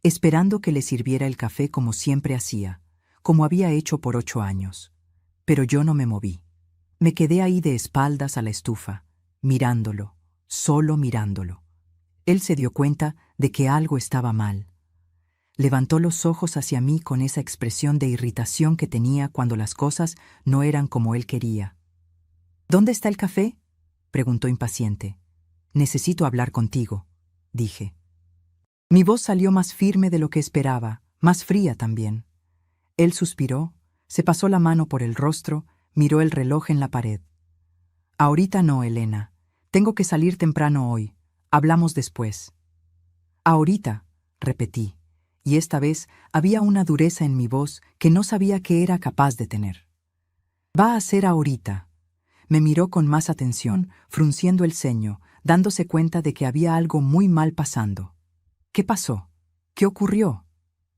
esperando que le sirviera el café como siempre hacía, como había hecho por 8 años. Pero yo no me moví. Me quedé ahí de espaldas a la estufa, mirándolo, solo mirándolo. Él se dio cuenta de que algo estaba mal. Levantó los ojos hacia mí con esa expresión de irritación que tenía cuando las cosas no eran como él quería. ¿Dónde está el café?, preguntó impaciente. Necesito hablar contigo, dije. Mi voz salió más firme de lo que esperaba, más fría también. Él suspiró, se pasó la mano por el rostro, miró el reloj en la pared. Ahorita no, Elena. Tengo que salir temprano hoy. Hablamos después. Ahorita, repetí, y esta vez había una dureza en mi voz que no sabía que era capaz de tener. Va a ser ahorita. Me miró con más atención, frunciendo el ceño, dándose cuenta de que había algo muy mal pasando. ¿Qué pasó? ¿Qué ocurrió?,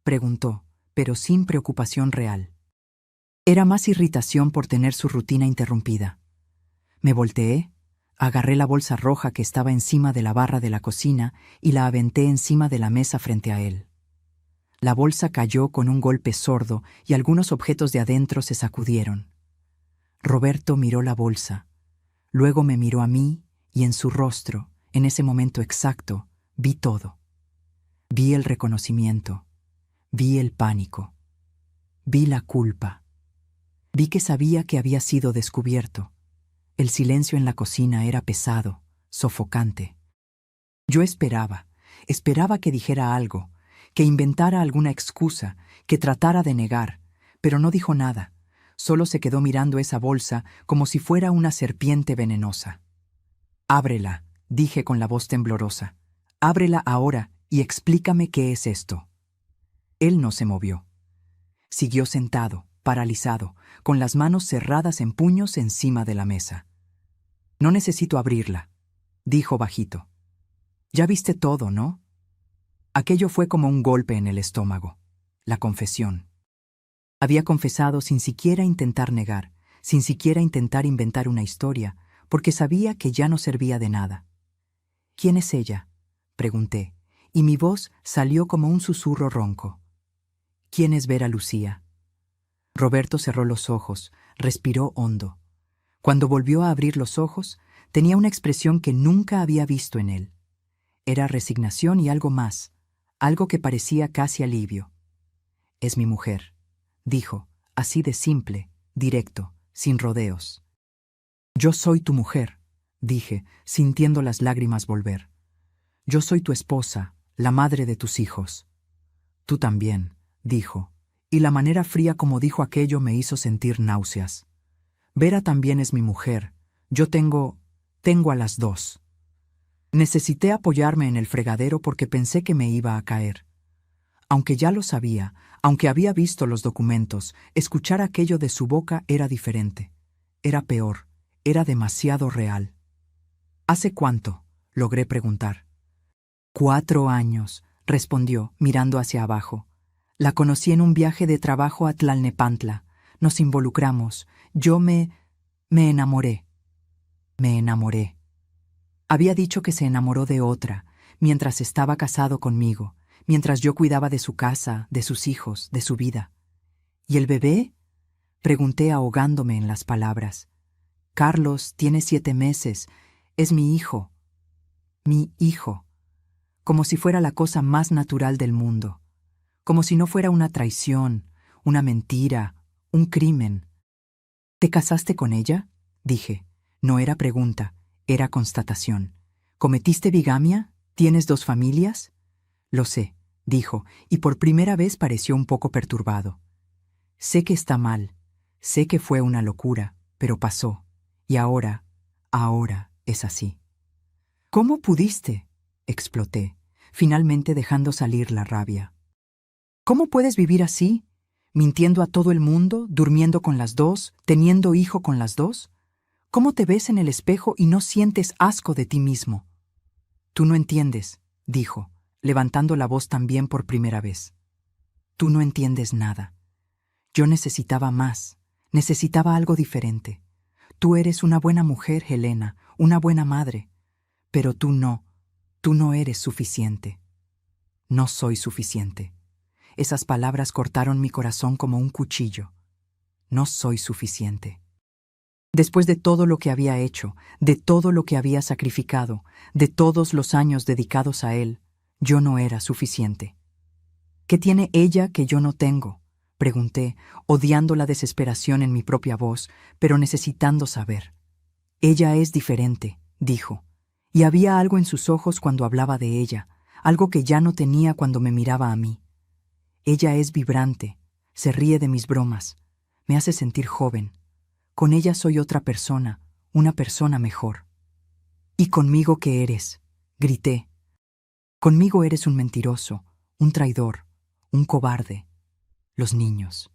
preguntó, pero sin preocupación real. Era más irritación por tener su rutina interrumpida. Me volteé, agarré la bolsa roja que estaba encima de la barra de la cocina y la aventé encima de la mesa frente a él. La bolsa cayó con un golpe sordo y algunos objetos de adentro se sacudieron. Roberto miró la bolsa, luego me miró a mí y en su rostro, en ese momento exacto, vi todo. Vi el reconocimiento, vi el pánico, vi la culpa. Vi que sabía que había sido descubierto. El silencio en la cocina era pesado, sofocante. Yo esperaba que dijera algo, que inventara alguna excusa, que tratara de negar, pero no dijo nada. Solo se quedó mirando esa bolsa como si fuera una serpiente venenosa. Ábrela, dije con la voz temblorosa. Ábrela ahora y explícame qué es esto. Él no se movió. Siguió sentado, paralizado, con las manos cerradas en puños encima de la mesa. No necesito abrirla, dijo bajito. Ya viste todo, ¿no? Aquello fue como un golpe en el estómago. La confesión. Había confesado sin siquiera intentar negar, sin siquiera intentar inventar una historia, porque sabía que ya no servía de nada. ¿Quién es ella?, pregunté, y mi voz salió como un susurro ronco. ¿Quién es Vera Lucía? Roberto cerró los ojos, respiró hondo. Cuando volvió a abrir los ojos, tenía una expresión que nunca había visto en él. Era resignación y algo más, algo que parecía casi alivio. Es mi mujer, dijo, así de simple, directo, sin rodeos. Yo soy tu mujer, dije, sintiendo las lágrimas volver. Yo soy tu esposa, la madre de tus hijos. Tú también, dijo, y la manera fría como dijo aquello me hizo sentir náuseas. Vera también es mi mujer. Yo tengo a las dos. Necesité apoyarme en el fregadero porque pensé que me iba a caer. Aunque ya lo sabía, aunque había visto los documentos, escuchar aquello de su boca era diferente. Era peor, era demasiado real. ¿Hace cuánto?, logré preguntar. 4 años, respondió, mirando hacia abajo. La conocí en un viaje de trabajo a Tlalnepantla. Nos involucramos. Yo me enamoré. Me enamoré. Había dicho que se enamoró de otra, mientras estaba casado conmigo, mientras yo cuidaba de su casa, de sus hijos, de su vida. ¿Y el bebé? Pregunté ahogándome en las palabras. Carlos tiene 7 meses. Es mi hijo. Mi hijo. Como si fuera la cosa más natural del mundo. Como si no fuera una traición, una mentira, un crimen. ¿Te casaste con ella? Dije. No era pregunta, era constatación. ¿Cometiste bigamia? ¿Tienes 2 familias? Lo sé, dijo, y por primera vez pareció un poco perturbado. Sé que está mal, sé que fue una locura, pero pasó. Y ahora es así. ¿Cómo pudiste? Exploté, finalmente dejando salir la rabia. ¿Cómo puedes vivir así? ¿Mintiendo a todo el mundo, durmiendo con las 2, teniendo hijo con las 2? ¿Cómo te ves en el espejo y no sientes asco de ti mismo? Tú no entiendes, dijo, levantando la voz también por primera vez. Tú no entiendes nada. Yo necesitaba más, necesitaba algo diferente. Tú eres una buena mujer, Helena, una buena madre. Pero tú no eres suficiente. No soy suficiente. Esas palabras cortaron mi corazón como un cuchillo. No soy suficiente. Después de todo lo que había hecho, de todo lo que había sacrificado, de todos los años dedicados a él, yo no era suficiente. ¿Qué tiene ella que yo no tengo? Pregunté, odiando la desesperación en mi propia voz, pero necesitando saber. Ella es diferente, dijo, y había algo en sus ojos cuando hablaba de ella, algo que ya no tenía cuando me miraba a mí. Ella es vibrante, se ríe de mis bromas, me hace sentir joven. Con ella soy otra persona, una persona mejor. ¿Y conmigo qué eres? Grité. Conmigo eres un mentiroso, un traidor, un cobarde. Los niños.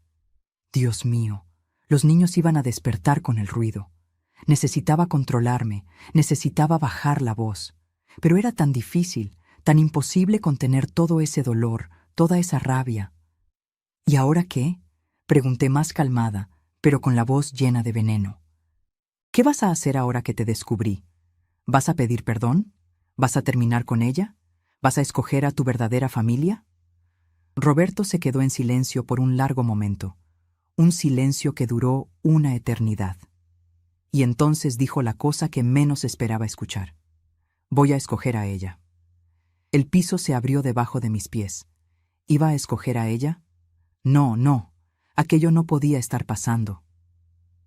Dios mío, los niños iban a despertar con el ruido. Necesitaba controlarme, necesitaba bajar la voz. Pero era tan difícil, tan imposible contener todo ese dolor, toda esa rabia. ¿Y ahora qué? Pregunté más calmada, pero con la voz llena de veneno. ¿Qué vas a hacer ahora que te descubrí? ¿Vas a pedir perdón? ¿Vas a terminar con ella? ¿Vas a escoger a tu verdadera familia? Roberto se quedó en silencio por un largo momento, un silencio que duró una eternidad. Y entonces dijo la cosa que menos esperaba escuchar. Voy a escoger a ella. El piso se abrió debajo de mis pies. ¿Iba a escoger a ella? No, no. Aquello no podía estar pasando.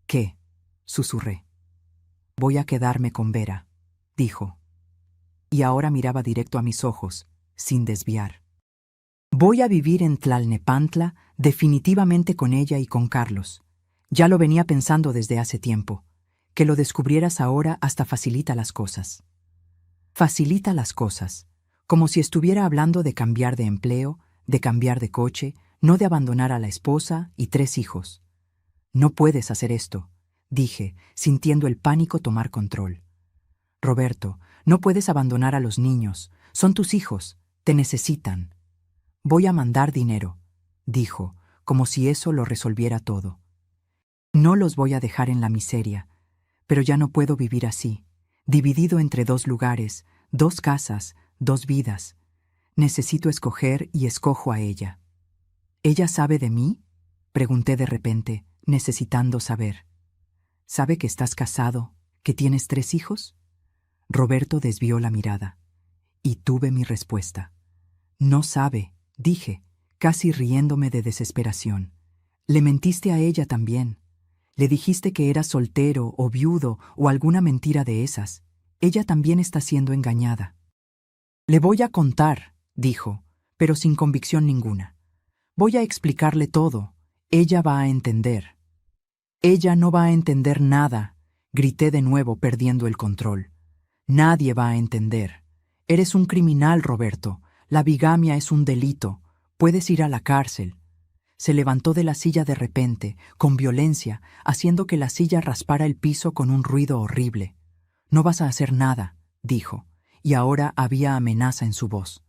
¿Qué? Susurré. Voy a quedarme con Vera, dijo. Y ahora miraba directo a mis ojos, sin desviar. Voy a vivir en Tlalnepantla, definitivamente con ella y con Carlos. Ya lo venía pensando desde hace tiempo. Que lo descubrieras ahora hasta facilita las cosas. Facilita las cosas, como si estuviera hablando de cambiar de empleo, de cambiar de coche, no de abandonar a la esposa y 3 hijos. No puedes hacer esto, dije, sintiendo el pánico tomar control. Roberto, no puedes abandonar a los niños, son tus hijos, te necesitan. Voy a mandar dinero, dijo, como si eso lo resolviera todo. No los voy a dejar en la miseria, pero ya no puedo vivir así, dividido entre 2 lugares, 2 casas, 2 vidas. Necesito escoger y escojo a ella. ¿Ella sabe de mí? Pregunté de repente, necesitando saber. ¿Sabe que estás casado, que tienes 3 hijos? Roberto desvió la mirada. Y tuve mi respuesta. No sabe, dije, casi riéndome de desesperación. Le mentiste a ella también. Le dijiste que eras soltero o viudo o alguna mentira de esas. Ella también está siendo engañada. Le voy a contar, dijo, pero sin convicción ninguna. Voy a explicarle todo. Ella va a entender. Ella no va a entender nada, grité de nuevo perdiendo el control. Nadie va a entender. Eres un criminal, Roberto. La bigamia es un delito. Puedes ir a la cárcel. Se levantó de la silla de repente, con violencia, haciendo que la silla raspara el piso con un ruido horrible. No vas a hacer nada, dijo, y ahora había amenaza en su voz.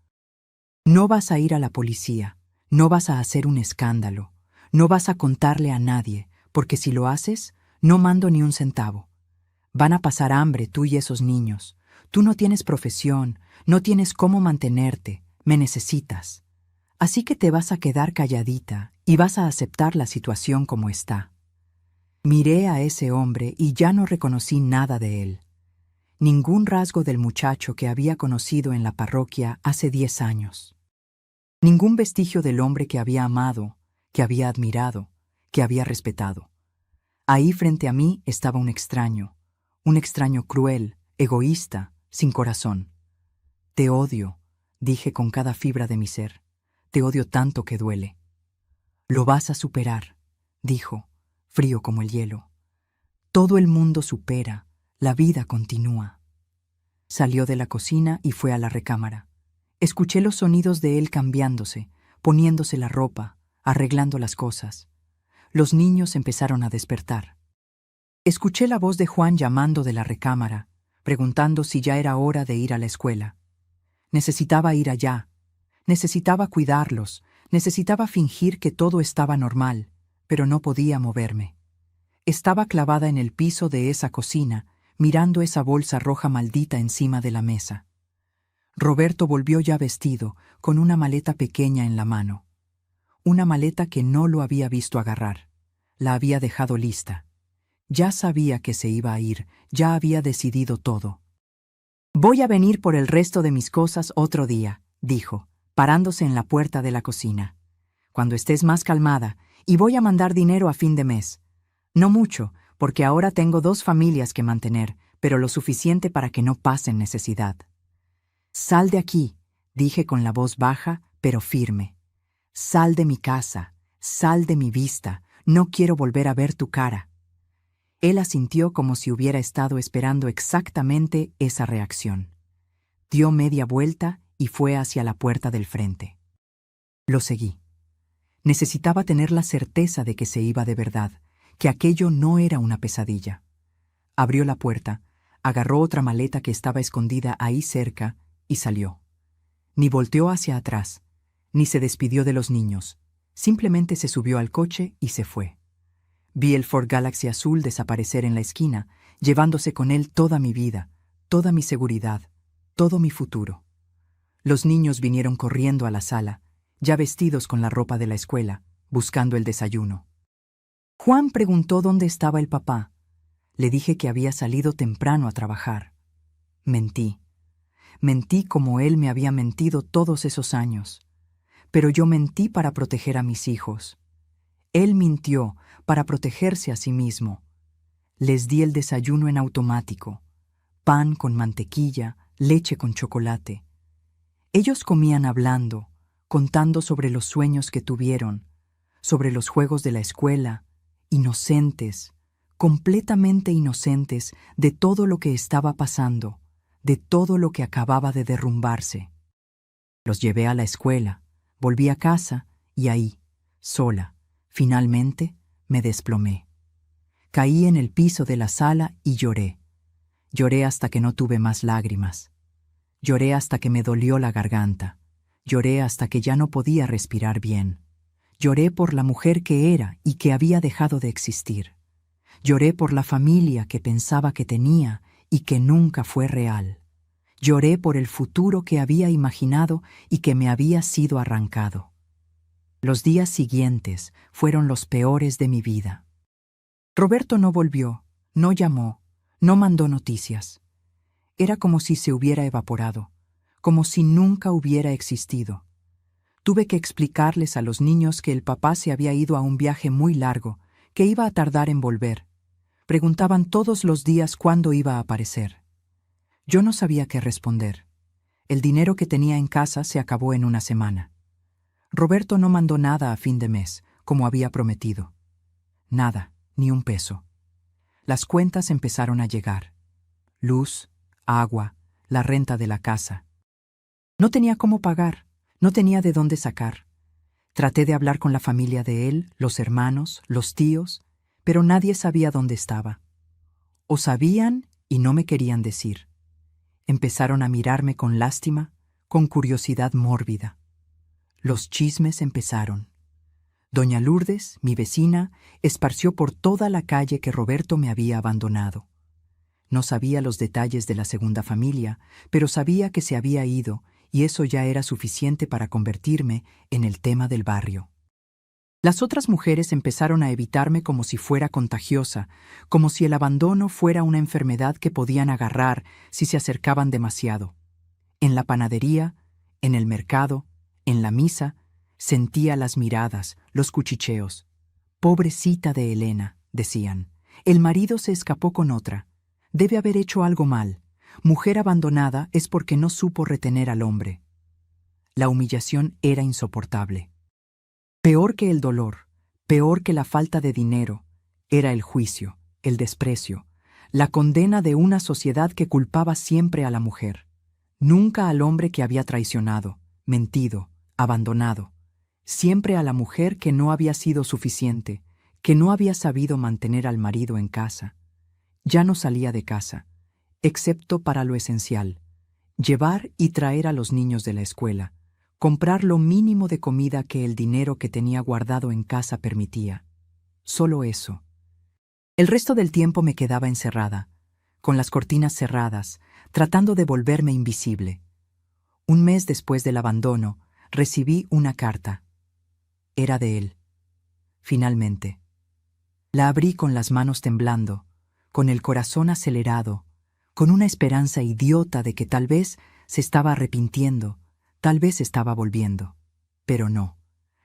No vas a ir a la policía, no vas a hacer un escándalo, no vas a contarle a nadie, porque si lo haces, no mando ni un centavo. Van a pasar hambre tú y esos niños. Tú no tienes profesión, no tienes cómo mantenerte, me necesitas. Así que te vas a quedar calladita y vas a aceptar la situación como está. Miré a ese hombre y ya no reconocí nada de él. Ningún rasgo del muchacho que había conocido en la parroquia hace 10 años. Ningún vestigio del hombre que había amado, que había admirado, que había respetado. Ahí frente a mí estaba un extraño cruel, egoísta, sin corazón. Te odio, dije con cada fibra de mi ser. Te odio tanto que duele. Lo vas a superar, dijo, frío como el hielo. Todo el mundo supera, la vida continúa. Salió de la cocina y fue a la recámara. Escuché los sonidos de él cambiándose, poniéndose la ropa, arreglando las cosas. Los niños empezaron a despertar. Escuché la voz de Juan llamando de la recámara, preguntando si ya era hora de ir a la escuela. Necesitaba ir allá. Necesitaba cuidarlos. Necesitaba fingir que todo estaba normal, pero no podía moverme. Estaba clavada en el piso de esa cocina, mirando esa bolsa roja maldita encima de la mesa. Roberto volvió ya vestido, con una maleta pequeña en la mano. Una maleta que no lo había visto agarrar. La había dejado lista. Ya sabía que se iba a ir, ya había decidido todo. «Voy a venir por el resto de mis cosas otro día», dijo, parándose en la puerta de la cocina. «Cuando estés más calmada, y voy a mandar dinero a fin de mes. No mucho, porque ahora tengo 2 familias que mantener, pero lo suficiente para que no pasen necesidad». «Sal de aquí», dije con la voz baja, pero firme. «Sal de mi casa, sal de mi vista, no quiero volver a ver tu cara». Él asintió como si hubiera estado esperando exactamente esa reacción. Dio media vuelta y fue hacia la puerta del frente. Lo seguí. Necesitaba tener la certeza de que se iba de verdad, que aquello no era una pesadilla. Abrió la puerta, agarró otra maleta que estaba escondida ahí cerca y salió. Ni volteó hacia atrás, ni se despidió de los niños. Simplemente se subió al coche y se fue. Vi el Ford Galaxy azul desaparecer en la esquina, llevándose con él toda mi vida, toda mi seguridad, todo mi futuro. Los niños vinieron corriendo a la sala, ya vestidos con la ropa de la escuela, buscando el desayuno. Juan preguntó dónde estaba el papá. Le dije que había salido temprano a trabajar. Mentí. Mentí como él me había mentido todos esos años. Pero yo mentí para proteger a mis hijos. Él mintió para protegerse a sí mismo. Les di el desayuno en automático, pan con mantequilla, leche con chocolate. Ellos comían hablando, contando sobre los sueños que tuvieron, sobre los juegos de la escuela, inocentes, completamente inocentes de todo lo que estaba pasando, de todo lo que acababa de derrumbarse. Los llevé a la escuela, volví a casa y ahí, sola, finalmente, me desplomé. Caí en el piso de la sala y lloré. Lloré hasta que no tuve más lágrimas. Lloré hasta que me dolió la garganta. Lloré hasta que ya no podía respirar bien. Lloré por la mujer que era y que había dejado de existir. Lloré por la familia que pensaba que tenía y que nunca fue real. Lloré por el futuro que había imaginado y que me había sido arrancado. Los días siguientes fueron los peores de mi vida. Roberto no volvió, no llamó, no mandó noticias. Era como si se hubiera evaporado, como si nunca hubiera existido. Tuve que explicarles a los niños que el papá se había ido a un viaje muy largo, que iba a tardar en volver. Preguntaban todos los días cuándo iba a aparecer. Yo no sabía qué responder. El dinero que tenía en casa se acabó en una semana. Roberto no mandó nada a fin de mes, como había prometido. Nada, ni un peso. Las cuentas empezaron a llegar. Luz, agua, la renta de la casa. No tenía cómo pagar, no tenía de dónde sacar. Traté de hablar con la familia de él, los hermanos, los tíos, pero nadie sabía dónde estaba. O sabían y no me querían decir. Empezaron a mirarme con lástima, con curiosidad mórbida. Los chismes empezaron. Doña Lourdes, mi vecina, esparció por toda la calle que Roberto me había abandonado. No sabía los detalles de la segunda familia, pero sabía que se había ido, y eso ya era suficiente para convertirme en el tema del barrio. Las otras mujeres empezaron a evitarme como si fuera contagiosa, como si el abandono fuera una enfermedad que podían agarrar si se acercaban demasiado. En la panadería, en el mercado, en la misa, sentía las miradas, los cuchicheos. «Pobrecita de Elena», decían. «El marido se escapó con otra. Debe haber hecho algo mal. Mujer abandonada es porque no supo retener al hombre». La humillación era insoportable. Peor que el dolor, peor que la falta de dinero, era el juicio, el desprecio, la condena de una sociedad que culpaba siempre a la mujer, nunca al hombre que había traicionado, mentido, abandonado, siempre a la mujer que no había sido suficiente, que no había sabido mantener al marido en casa. Ya no salía de casa, excepto para lo esencial, llevar y traer a los niños de la escuela, comprar lo mínimo de comida que el dinero que tenía guardado en casa permitía. Solo eso. El resto del tiempo me quedaba encerrada, con las cortinas cerradas, tratando de volverme invisible. Un mes después del abandono, recibí una carta. Era de él. Finalmente. La abrí con las manos temblando, con el corazón acelerado, con una esperanza idiota de que tal vez se estaba arrepintiendo, tal vez estaba volviendo. Pero no.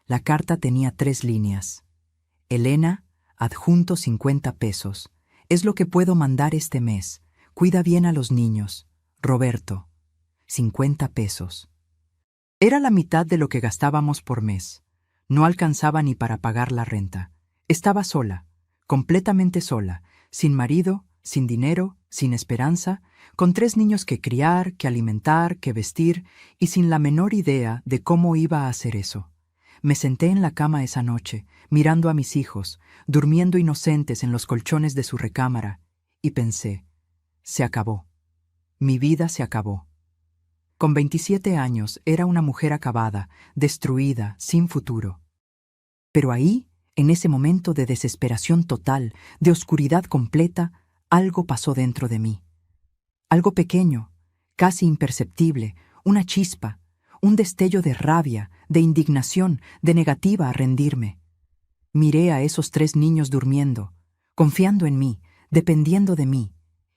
La carta tenía 3 líneas. Elena, adjunto 50 pesos. Es lo que puedo mandar este mes. Cuida bien a los niños. Roberto. 50 pesos. Era la mitad de lo que gastábamos por mes. No alcanzaba ni para pagar la renta. Estaba sola, completamente sola, sin marido, sin dinero, sin esperanza, con 3 niños que criar, que alimentar, que vestir, y sin la menor idea de cómo iba a hacer eso. Me senté en la cama esa noche, mirando a mis hijos, durmiendo inocentes en los colchones de su recámara, y pensé, se acabó. Mi vida se acabó. Con 27 años era una mujer acabada, destruida, sin futuro. Pero ahí, en ese momento de desesperación total, de oscuridad completa, algo pasó dentro de mí. Algo pequeño, casi imperceptible, una chispa, un destello de rabia, de indignación, de negativa a rendirme. Miré a esos 3 niños durmiendo, confiando en mí, dependiendo de mí,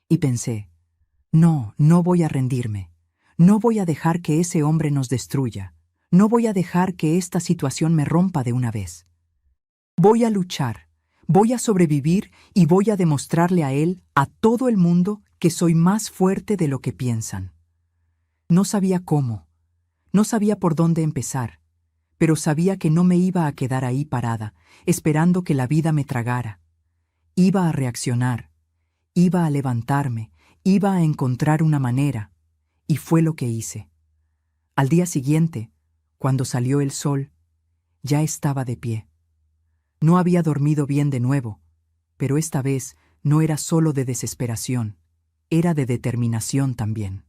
y pensé, no voy a rendirme. No voy a dejar que ese hombre nos destruya. No voy a dejar que esta situación me rompa de una vez. Voy a luchar, voy a sobrevivir y voy a demostrarle a él, a todo el mundo, que soy más fuerte de lo que piensan. No sabía cómo, no sabía por dónde empezar, pero sabía que no me iba a quedar ahí parada, esperando que la vida me tragara. Iba a reaccionar, iba a levantarme, iba a encontrar una manera, y fue lo que hice. Al día siguiente, cuando salió el sol, ya estaba de pie. No había dormido bien de nuevo, pero esta vez no era solo de desesperación, era de determinación también.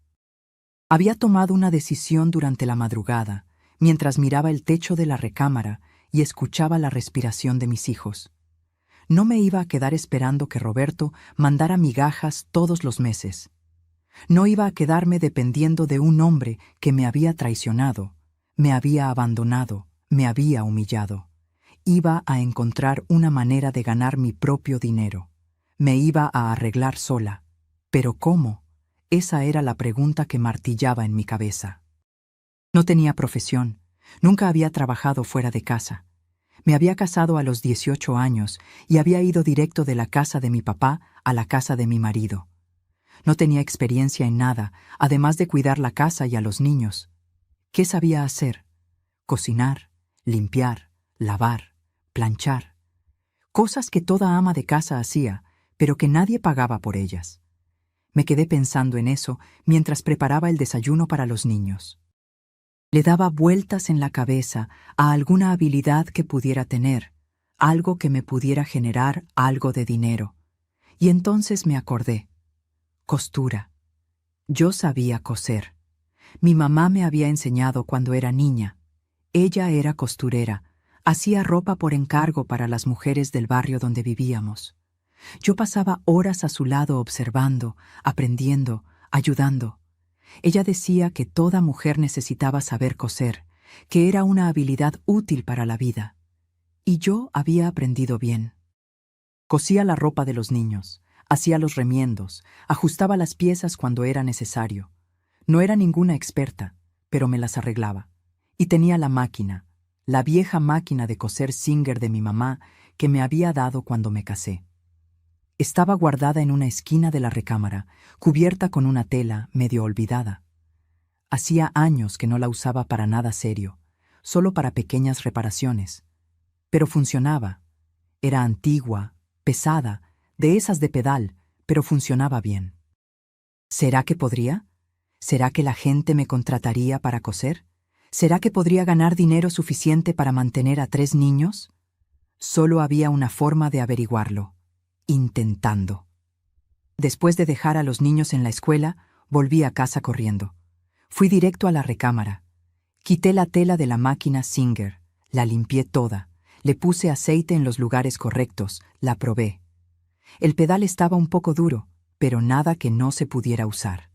Había tomado una decisión durante la madrugada, mientras miraba el techo de la recámara y escuchaba la respiración de mis hijos. No me iba a quedar esperando que Roberto mandara migajas todos los meses. No iba a quedarme dependiendo de un hombre que me había traicionado, me había abandonado, me había humillado. Iba a encontrar una manera de ganar mi propio dinero. Me iba a arreglar sola. ¿Pero cómo? Esa era la pregunta que martillaba en mi cabeza. No tenía profesión, nunca había trabajado fuera de casa. Me había casado a los 18 años y había ido directo de la casa de mi papá a la casa de mi marido. No tenía experiencia en nada, además de cuidar la casa y a los niños. ¿Qué sabía hacer? Cocinar, limpiar, lavar, planchar. Cosas que toda ama de casa hacía, pero que nadie pagaba por ellas. Me quedé pensando en eso mientras preparaba el desayuno para los niños. Le daba vueltas en la cabeza a alguna habilidad que pudiera tener, algo que me pudiera generar algo de dinero. Y entonces me acordé. Costura. Yo sabía coser. Mi mamá me había enseñado cuando era niña. Ella era costurera, hacía ropa por encargo para las mujeres del barrio donde vivíamos. Yo pasaba horas a su lado observando, aprendiendo, ayudando. Ella decía que toda mujer necesitaba saber coser, que era una habilidad útil para la vida. Y yo había aprendido bien. Cosía la ropa de los niños, hacía los remiendos, ajustaba las piezas cuando era necesario. No era ninguna experta, pero me las arreglaba. Y tenía la máquina, la vieja máquina de coser Singer de mi mamá que me había dado cuando me casé. Estaba guardada en una esquina de la recámara, cubierta con una tela medio olvidada. Hacía años que no la usaba para nada serio, solo para pequeñas reparaciones. Pero funcionaba. Era antigua, pesada, de esas de pedal, pero funcionaba bien. ¿Será que podría? ¿Será que la gente me contrataría para coser? ¿Será que podría ganar dinero suficiente para mantener a 3 niños? Solo había una forma de averiguarlo: intentando. Después de dejar a los niños en la escuela, volví a casa corriendo. Fui directo a la recámara. Quité la tela de la máquina Singer, la limpié toda, le puse aceite en los lugares correctos, la probé. El pedal estaba un poco duro, pero nada que no se pudiera usar.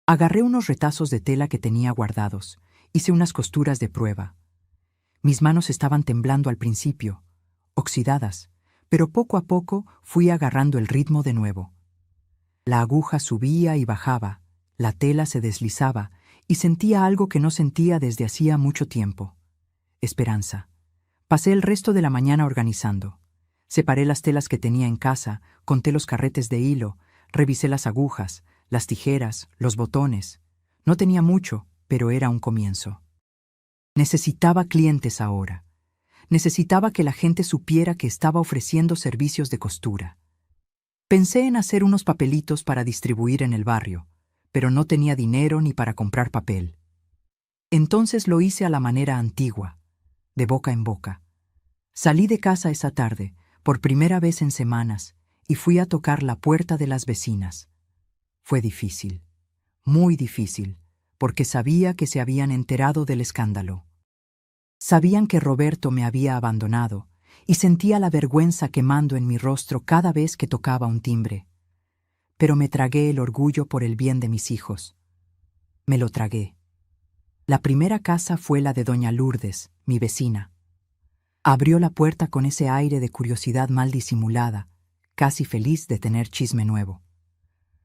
Agarré unos retazos de tela que tenía guardados, hice unas costuras de prueba. Mis manos estaban temblando al principio, oxidadas, pero poco a poco fui agarrando el ritmo de nuevo. La aguja subía y bajaba, la tela se deslizaba y sentía algo que no sentía desde hacía mucho tiempo: esperanza. Pasé el resto de la mañana organizando. Separé las telas que tenía en casa, conté los carretes de hilo, revisé las agujas, las tijeras, los botones. No tenía mucho, pero era un comienzo. Necesitaba clientes ahora. Necesitaba que la gente supiera que estaba ofreciendo servicios de costura. Pensé en hacer unos papelitos para distribuir en el barrio, pero no tenía dinero ni para comprar papel. Entonces lo hice a la manera antigua, de boca en boca. Salí de casa esa tarde, por primera vez en semanas, y fui a tocar la puerta de las vecinas. Fue difícil, muy difícil, porque sabía que se habían enterado del escándalo. Sabían que Roberto me había abandonado, y sentía la vergüenza quemando en mi rostro cada vez que tocaba un timbre. Pero me tragué el orgullo por el bien de mis hijos. Me lo tragué. La primera casa fue la de doña Lourdes, mi vecina. Abrió la puerta con ese aire de curiosidad mal disimulada, casi feliz de tener chisme nuevo.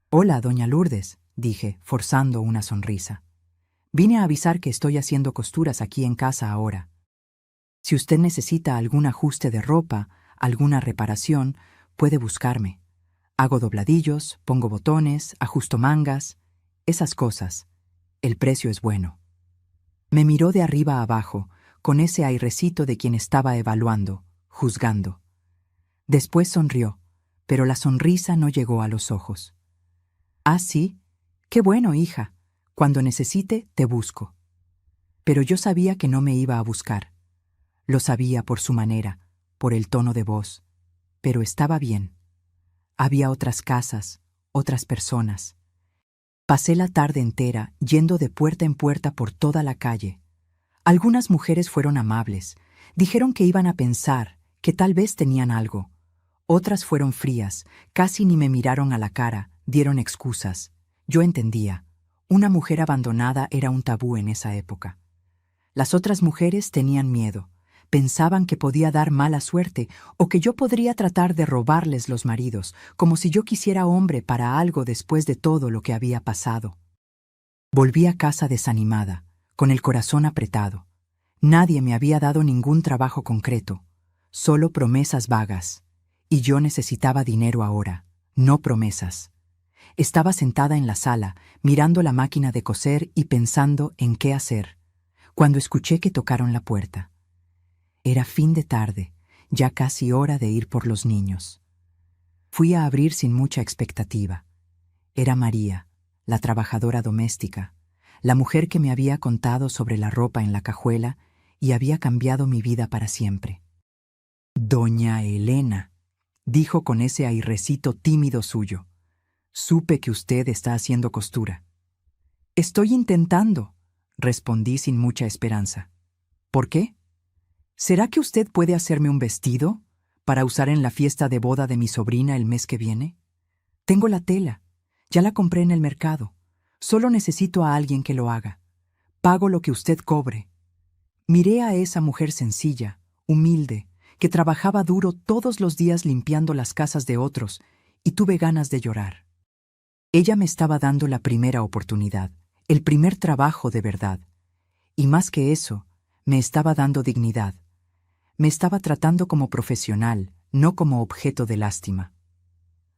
«Hola, doña Lourdes», dije, forzando una sonrisa. «Vine a avisar que estoy haciendo costuras aquí en casa ahora. Si usted necesita algún ajuste de ropa, alguna reparación, puede buscarme. Hago dobladillos, pongo botones, ajusto mangas, esas cosas. El precio es bueno». Me miró de arriba a abajo, con ese airecito de quien estaba evaluando, juzgando. Después sonrió, pero la sonrisa no llegó a los ojos. «Ah, sí, qué bueno, hija. Cuando necesite, te busco». Pero yo sabía que no me iba a buscar. Lo sabía por su manera, por el tono de voz. Pero estaba bien. Había otras casas, otras personas. Pasé la tarde entera yendo de puerta en puerta por toda la calle. Algunas mujeres fueron amables. Dijeron que iban a pensar, que tal vez tenían algo. Otras fueron frías, casi ni me miraron a la cara, dieron excusas. Yo entendía. Una mujer abandonada era un tabú en esa época. Las otras mujeres tenían miedo. Pensaban que podía dar mala suerte o que yo podría tratar de robarles los maridos, como si yo quisiera hombre para algo después de todo lo que había pasado. Volví a casa desanimada, con el corazón apretado. Nadie me había dado ningún trabajo concreto, solo promesas vagas. Y yo necesitaba dinero ahora, no promesas. Estaba sentada en la sala, mirando la máquina de coser y pensando en qué hacer, cuando escuché que tocaron la puerta. Era fin de tarde, ya casi hora de ir por los niños. Fui a abrir sin mucha expectativa. Era María, la trabajadora doméstica, la mujer que me había contado sobre la ropa en la cajuela y había cambiado mi vida para siempre. «Doña Elena», dijo con ese airecito tímido suyo. «Supe que usted está haciendo costura». «Estoy intentando», respondí sin mucha esperanza. «¿Por qué? ¿Será que usted puede hacerme un vestido para usar en la fiesta de boda de mi sobrina el mes que viene? Tengo la tela, ya la compré en el mercado. Solo necesito a alguien que lo haga. Pago lo que usted cobre». Miré a esa mujer sencilla, humilde, que trabajaba duro todos los días limpiando las casas de otros, y tuve ganas de llorar. Ella me estaba dando la primera oportunidad, el primer trabajo de verdad. Y más que eso, me estaba dando dignidad. Me estaba tratando como profesional, no como objeto de lástima.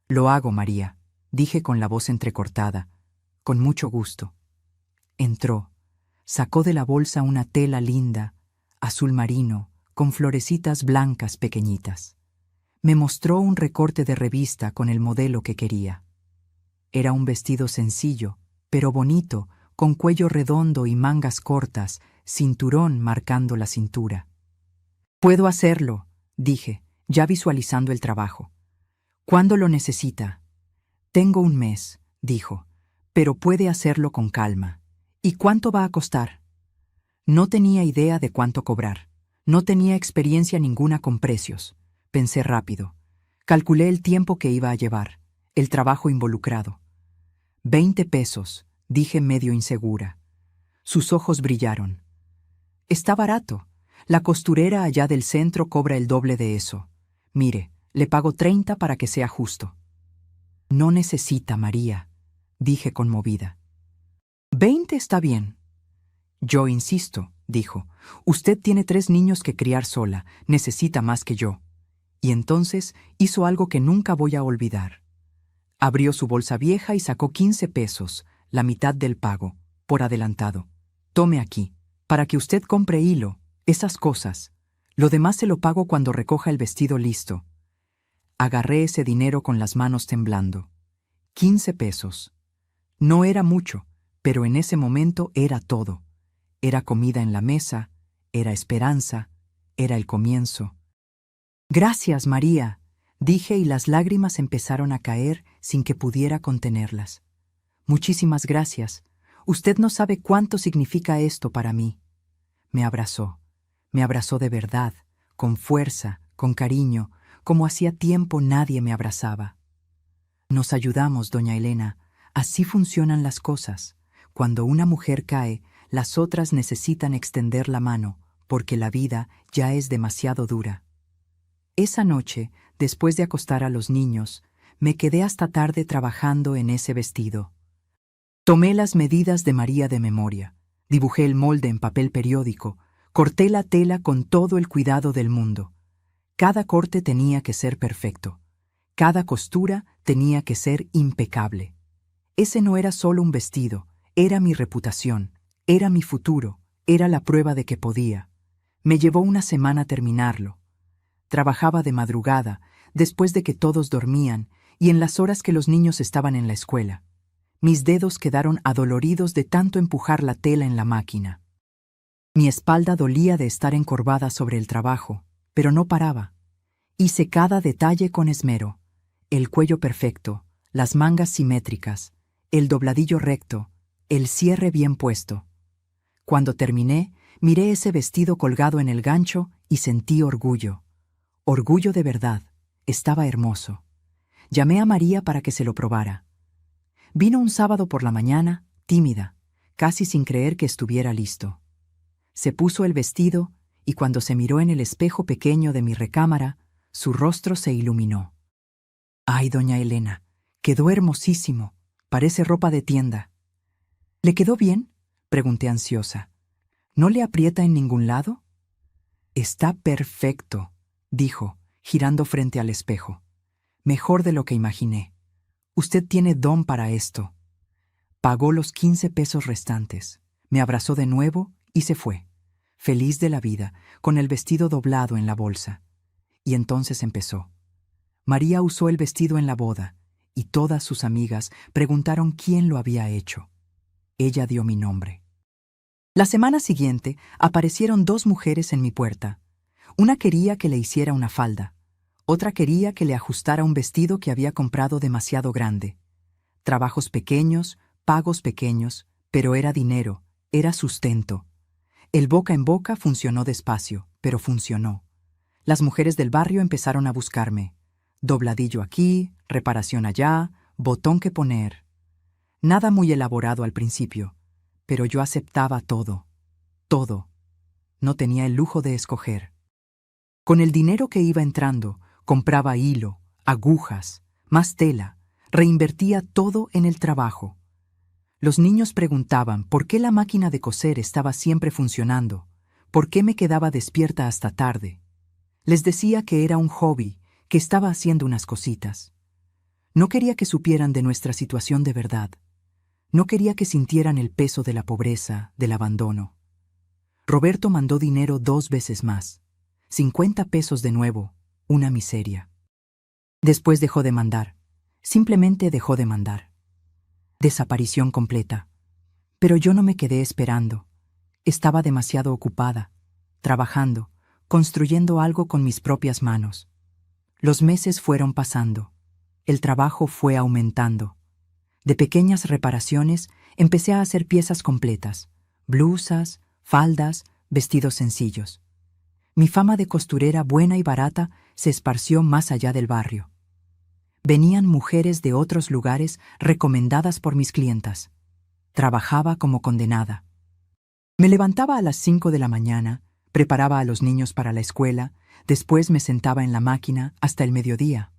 Lo hago, María, dije con la voz entrecortada, con mucho gusto. Entró, sacó de la bolsa una tela linda, azul marino, con florecitas blancas pequeñitas. Me mostró un recorte de revista con el modelo que quería. Era un vestido sencillo, pero bonito, con cuello redondo y mangas cortas, cinturón marcando la cintura. «Puedo hacerlo», dije, ya visualizando el trabajo. «¿Cuándo lo necesita?» «Tengo un mes», dijo, «pero puede hacerlo con calma». «¿Y cuánto va a costar?» No tenía idea de cuánto cobrar. No tenía experiencia ninguna con precios. Pensé rápido. Calculé el tiempo que iba a llevar, el trabajo involucrado. 20 pesos, dije medio insegura. Sus ojos brillaron. «Está barato. La costurera allá del centro cobra el doble de eso. Mire, le pago 30 para que sea justo». «No necesita, María», dije conmovida. «20 está bien». «Yo insisto», dijo. «Usted tiene 3 niños que criar sola, necesita más que yo». Y entonces hizo algo que nunca voy a olvidar. Abrió su bolsa vieja y sacó 15 pesos, la mitad del pago, por adelantado. «Tome aquí, para que usted compre hilo, esas cosas. Lo demás se lo pago cuando recoja el vestido listo». Agarré ese dinero con las manos temblando. 15 pesos. No era mucho, pero en ese momento era todo. Era comida en la mesa, era esperanza, era el comienzo. «Gracias, María», dije y las lágrimas empezaron a caer sin que pudiera contenerlas. «Muchísimas gracias. Usted no sabe cuánto significa esto para mí». Me abrazó de verdad, con fuerza, con cariño, como hacía tiempo nadie me abrazaba. «Nos ayudamos, doña Elena. Así funcionan las cosas. Cuando una mujer cae, las otras necesitan extender la mano, porque la vida ya es demasiado dura». Esa noche, después de acostar a los niños, me quedé hasta tarde trabajando en ese vestido. Tomé las medidas de María de memoria, dibujé el molde en papel periódico, corté la tela con todo el cuidado del mundo. Cada corte tenía que ser perfecto. Cada costura tenía que ser impecable. Ese no era solo un vestido, era mi reputación, era mi futuro, era la prueba de que podía. Me llevó una semana terminarlo. Trabajaba de madrugada, después de que todos dormían y en las horas que los niños estaban en la escuela. Mis dedos quedaron adoloridos de tanto empujar la tela en la máquina. Mi espalda dolía de estar encorvada sobre el trabajo, pero no paraba. Hice cada detalle con esmero. El cuello perfecto, las mangas simétricas, el dobladillo recto, el cierre bien puesto. Cuando terminé, miré ese vestido colgado en el gancho y sentí orgullo. Orgullo de verdad. Estaba hermoso. Llamé a María para que se lo probara. Vino un sábado por la mañana, tímida, casi sin creer que estuviera listo. Se puso el vestido y cuando se miró en el espejo pequeño de mi recámara, su rostro se iluminó. «Ay, doña Elena, quedó hermosísimo. Parece ropa de tienda». «¿Le quedó bien?», pregunté ansiosa. «¿No le aprieta en ningún lado?». «Está perfecto», dijo, girando frente al espejo. «Mejor de lo que imaginé. Usted tiene don para esto». Pagó los 15 pesos restantes, me abrazó de nuevo y se fue, feliz de la vida, con el vestido doblado en la bolsa. Y entonces empezó. María usó el vestido en la boda, y todas sus amigas preguntaron quién lo había hecho. Ella dio mi nombre. La semana siguiente aparecieron 2 mujeres en mi puerta. Una quería que le hiciera una falda. Otra quería que le ajustara un vestido que había comprado demasiado grande. Trabajos pequeños, pagos pequeños, pero era dinero, era sustento. El boca en boca funcionó despacio, pero funcionó. Las mujeres del barrio empezaron a buscarme. Dobladillo aquí, reparación allá, botón que poner. Nada muy elaborado al principio, pero yo aceptaba todo. Todo. No tenía el lujo de escoger. Con el dinero que iba entrando, compraba hilo, agujas, más tela, reinvertía todo en el trabajo. Los niños preguntaban por qué la máquina de coser estaba siempre funcionando, por qué me quedaba despierta hasta tarde. Les decía que era un hobby, que estaba haciendo unas cositas. No quería que supieran de nuestra situación de verdad. No quería que sintieran el peso de la pobreza, del abandono. Roberto mandó dinero 2 veces más. 50 pesos de nuevo, una miseria. Después dejó de mandar. Simplemente dejó de mandar. Desaparición completa. Pero yo no me quedé esperando. Estaba demasiado ocupada, trabajando, construyendo algo con mis propias manos. Los meses fueron pasando. El trabajo fue aumentando. De pequeñas reparaciones empecé a hacer piezas completas, blusas, faldas, vestidos sencillos. Mi fama de costurera buena y barata se esparció más allá del barrio. Venían mujeres de otros lugares recomendadas por mis clientas. Trabajaba como condenada. Me levantaba a las 5 de la mañana, preparaba a los niños para la escuela, después me sentaba en la máquina hasta el mediodía.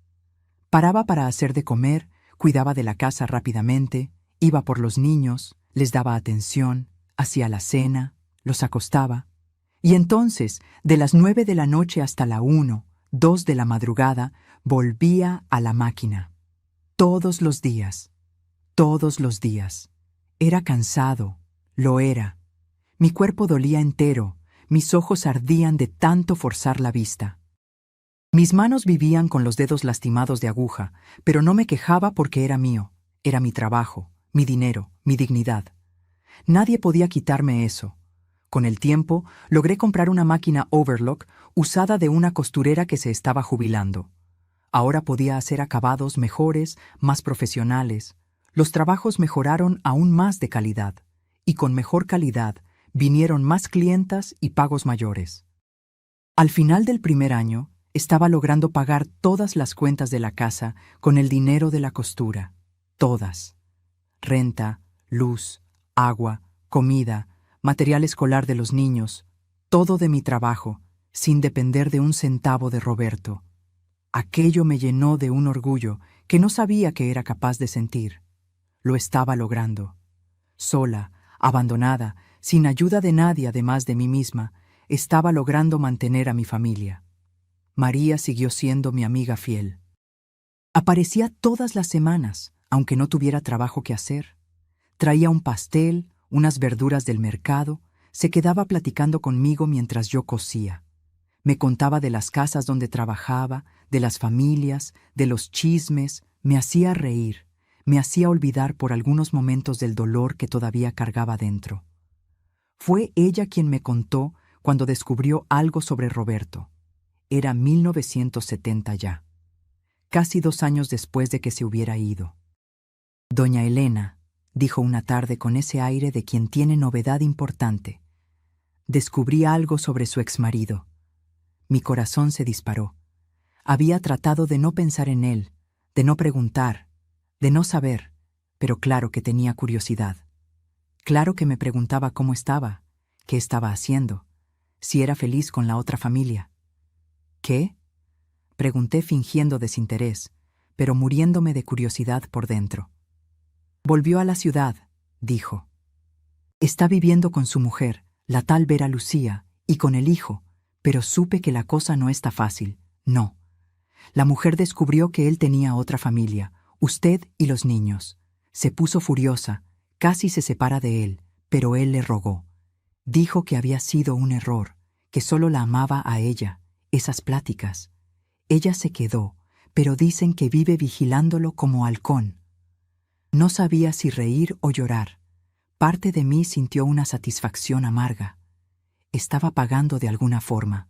Paraba para hacer de comer, cuidaba de la casa rápidamente, iba por los niños, les daba atención, hacía la cena, los acostaba. Y entonces, de las 9 de la noche hasta la 1, 2 de la madrugada, volvía a la máquina. Todos los días. Todos los días. Era cansado. Lo era. Mi cuerpo dolía entero. Mis ojos ardían de tanto forzar la vista. Mis manos vivían con los dedos lastimados de aguja, pero no me quejaba porque era mío. Era mi trabajo, mi dinero, mi dignidad. Nadie podía quitarme eso. Con el tiempo, logré comprar una máquina overlock usada de una costurera que se estaba jubilando. Ahora podía hacer acabados mejores, más profesionales. Los trabajos mejoraron aún más de calidad, y con mejor calidad vinieron más clientas y pagos mayores. Al final del primer año, estaba logrando pagar todas las cuentas de la casa con el dinero de la costura. Todas. Renta, luz, agua, comida, material escolar de los niños, todo de mi trabajo, sin depender de un centavo de Roberto. Aquello me llenó de un orgullo que no sabía que era capaz de sentir. Lo estaba logrando. Sola, abandonada, sin ayuda de nadie además de mí misma, estaba logrando mantener a mi familia. María siguió siendo mi amiga fiel. Aparecía todas las semanas, aunque no tuviera trabajo que hacer. Traía un pastel, unas verduras del mercado, se quedaba platicando conmigo mientras yo cosía. Me contaba de las casas donde trabajaba, de las familias, de los chismes, me hacía reír, me hacía olvidar por algunos momentos del dolor que todavía cargaba dentro. Fue ella quien me contó cuando descubrió algo sobre Roberto. Era 1970 ya, casi 2 años después de que se hubiera ido. Doña Elena, dijo una tarde con ese aire de quien tiene novedad importante. Descubrí algo sobre su exmarido. Mi corazón se disparó. Había tratado de no pensar en él, de no preguntar, de no saber, pero claro que tenía curiosidad. Claro que me preguntaba cómo estaba, qué estaba haciendo, si era feliz con la otra familia. ¿Qué? Pregunté fingiendo desinterés, pero muriéndome de curiosidad por dentro. Volvió a la ciudad, dijo. Está viviendo con su mujer, la tal Vera Lucía, y con el hijo, pero supe que la cosa no está fácil, no. La mujer descubrió que él tenía otra familia, usted y los niños. Se puso furiosa, casi se separa de él, pero él le rogó. Dijo que había sido un error, que solo la amaba a ella, esas pláticas. Ella se quedó, pero dicen que vive vigilándolo como halcón. No sabía si reír o llorar. Parte de mí sintió una satisfacción amarga. Estaba pagando de alguna forma.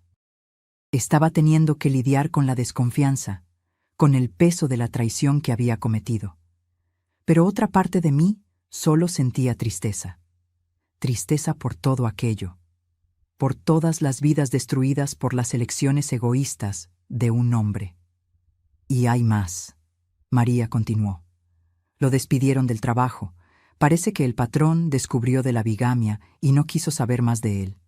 Estaba teniendo que lidiar con la desconfianza, con el peso de la traición que había cometido. Pero otra parte de mí solo sentía tristeza. Tristeza por todo aquello, por todas las vidas destruidas por las elecciones egoístas de un hombre. Y hay más. María continuó. Lo despidieron del trabajo. Parece que el patrón descubrió de la bigamia y no quiso saber más de él.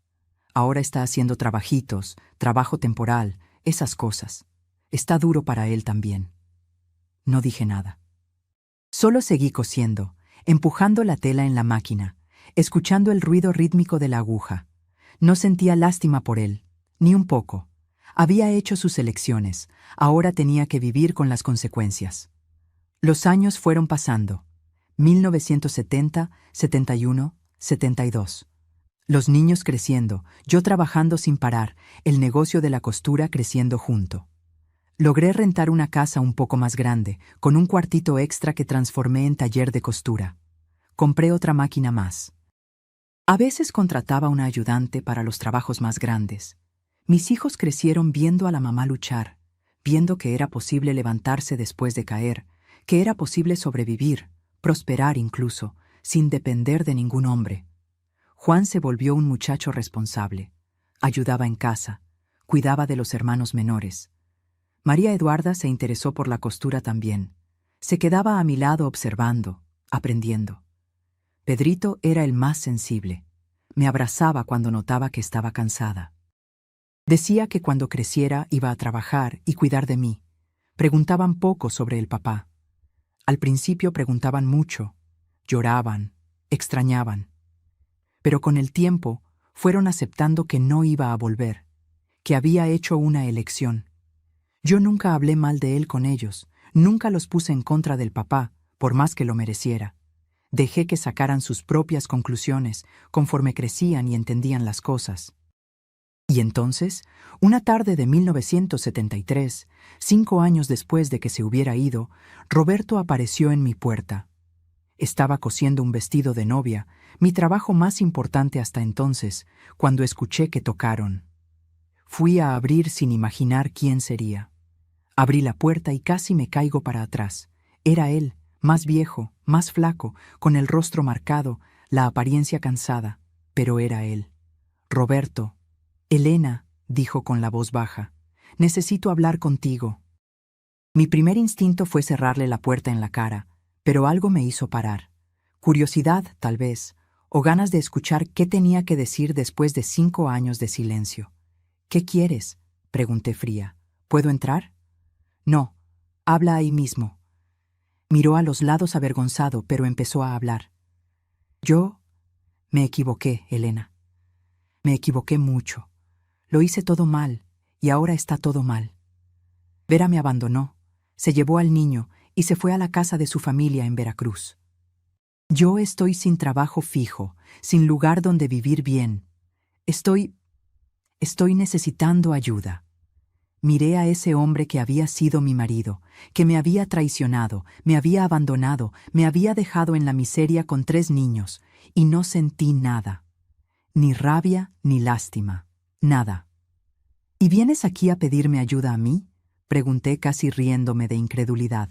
Ahora está haciendo trabajitos, trabajo temporal, esas cosas. Está duro para él también. No dije nada. Solo seguí cosiendo, empujando la tela en la máquina, escuchando el ruido rítmico de la aguja. No sentía lástima por él, ni un poco. Había hecho sus elecciones, ahora tenía que vivir con las consecuencias. Los años fueron pasando. 1970, 71, 72. Los niños creciendo, yo trabajando sin parar, el negocio de la costura creciendo junto. Logré rentar una casa un poco más grande, con un cuartito extra que transformé en taller de costura. Compré otra máquina más. A veces contrataba una ayudante para los trabajos más grandes. Mis hijos crecieron viendo a la mamá luchar, viendo que era posible levantarse después de caer, que era posible sobrevivir, prosperar incluso, sin depender de ningún hombre. Juan se volvió un muchacho responsable. Ayudaba en casa, cuidaba de los hermanos menores. María Eduarda se interesó por la costura también. Se quedaba a mi lado observando, aprendiendo. Pedrito era el más sensible. Me abrazaba cuando notaba que estaba cansada. Decía que cuando creciera iba a trabajar y cuidar de mí. Preguntaban poco sobre el papá. Al principio preguntaban mucho, lloraban, extrañaban. Pero con el tiempo fueron aceptando que no iba a volver, que había hecho una elección. Yo nunca hablé mal de él con ellos, nunca los puse en contra del papá, por más que lo mereciera. Dejé que sacaran sus propias conclusiones conforme crecían y entendían las cosas. Y entonces, una tarde de 1973, 5 años después de que se hubiera ido, Roberto apareció en mi puerta. Estaba cosiendo un vestido de novia, mi trabajo más importante hasta entonces, cuando escuché que tocaron. Fui a abrir sin imaginar quién sería. Abrí la puerta y casi me caigo para atrás. Era él, más viejo, más flaco, con el rostro marcado, la apariencia cansada, pero era él. Roberto. Elena, dijo con la voz baja, necesito hablar contigo. Mi primer instinto fue cerrarle la puerta en la cara, pero algo me hizo parar. Curiosidad, tal vez, o ganas de escuchar qué tenía que decir después de 5 años de silencio. ¿Qué quieres?, pregunté fría. ¿Puedo entrar? No, habla ahí mismo. Miró a los lados avergonzado, pero empezó a hablar. Yo me equivoqué, Elena. Me equivoqué mucho. Lo hice todo mal, y ahora está todo mal. Vera me abandonó, se llevó al niño y se fue a la casa de su familia en Veracruz. Yo estoy sin trabajo fijo, sin lugar donde vivir bien. Estoy necesitando ayuda. Miré a ese hombre que había sido mi marido, que me había traicionado, me había abandonado, me había dejado en la miseria con 3 niños, y no sentí nada. Ni rabia, ni lástima. Nada. ¿Y vienes aquí a pedirme ayuda a mí?, pregunté casi riéndome de incredulidad.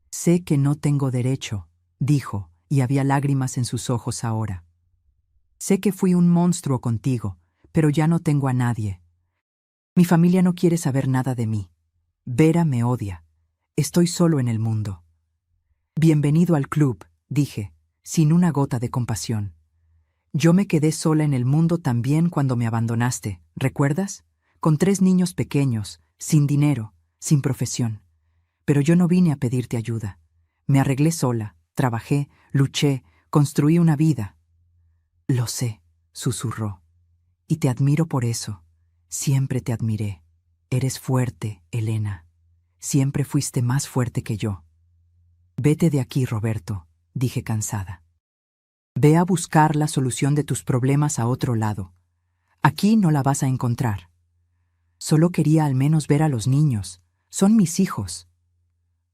Sé que no tengo derecho, dijo, y había lágrimas en sus ojos ahora. Sé que fui un monstruo contigo, pero ya no tengo a nadie. Mi familia no quiere saber nada de mí. Vera me odia. Estoy solo en el mundo. Bienvenido al club, dije, sin una gota de compasión. Yo me quedé sola en el mundo también cuando me abandonaste, ¿recuerdas? Con 3 niños pequeños, sin dinero, sin profesión. Pero yo no vine a pedirte ayuda. Me arreglé sola, trabajé, luché, construí una vida. Lo sé, susurró. Y te admiro por eso. Siempre te admiré. Eres fuerte, Elena. Siempre fuiste más fuerte que yo. Vete de aquí, Roberto, dije cansada. Ve a buscar la solución de tus problemas a otro lado. Aquí no la vas a encontrar. Solo quería al menos ver a los niños. Son mis hijos.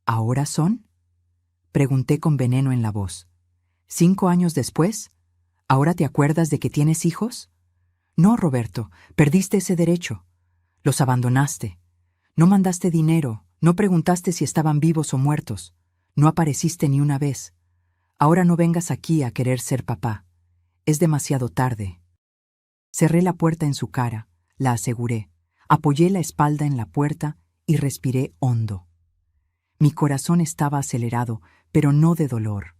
¿Ahora son?, pregunté con veneno en la voz. 5 años después, ¿ahora te acuerdas de que tienes hijos? No, Roberto, perdiste ese derecho. Los abandonaste. No mandaste dinero, no preguntaste si estaban vivos o muertos. No apareciste ni una vez. Ahora no vengas aquí a querer ser papá. Es demasiado tarde. Cerré la puerta en su cara, la aseguré, apoyé la espalda en la puerta y respiré hondo. Mi corazón estaba acelerado, pero no de dolor,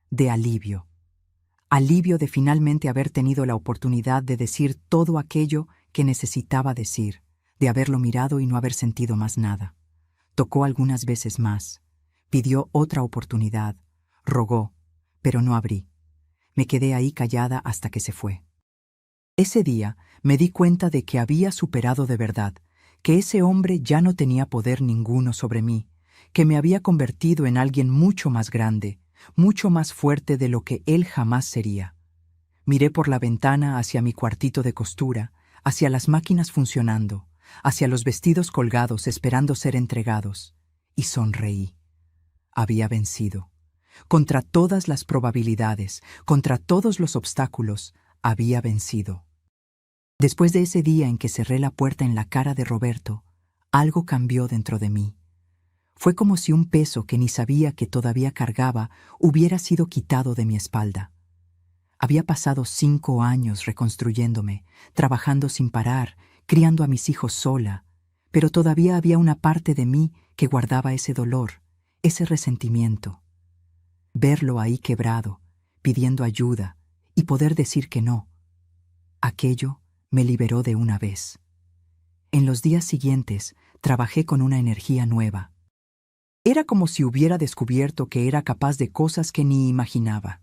de alivio. alivio de finalmente haber tenido la oportunidad de decir todo aquello que necesitaba decir, de haberlo mirado y no haber sentido más nada. Tocó algunas veces más, pidió otra oportunidad, rogó, pero no abrí. Me quedé ahí callada hasta que se fue. Ese día me di cuenta de que había superado de verdad, que ese hombre ya no tenía poder ninguno sobre mí, que me había convertido en alguien mucho más grande, mucho más fuerte de lo que él jamás sería. Miré por la ventana hacia mi cuartito de costura, hacia las máquinas funcionando, hacia los vestidos colgados esperando ser entregados, y sonreí. Había vencido. Contra todas las probabilidades, contra todos los obstáculos, había vencido. Después de ese día en que cerré la puerta en la cara de Roberto, algo cambió dentro de mí. Fue como si un peso que ni sabía que todavía cargaba hubiera sido quitado de mi espalda. Había pasado 5 años reconstruyéndome, trabajando sin parar, criando a mis hijos sola, pero todavía había una parte de mí que guardaba ese dolor, ese resentimiento. Verlo ahí quebrado, pidiendo ayuda, y poder decir que no, aquello me liberó de una vez. En los días siguientes trabajé con una energía nueva. Era como si hubiera descubierto que era capaz de cosas que ni imaginaba.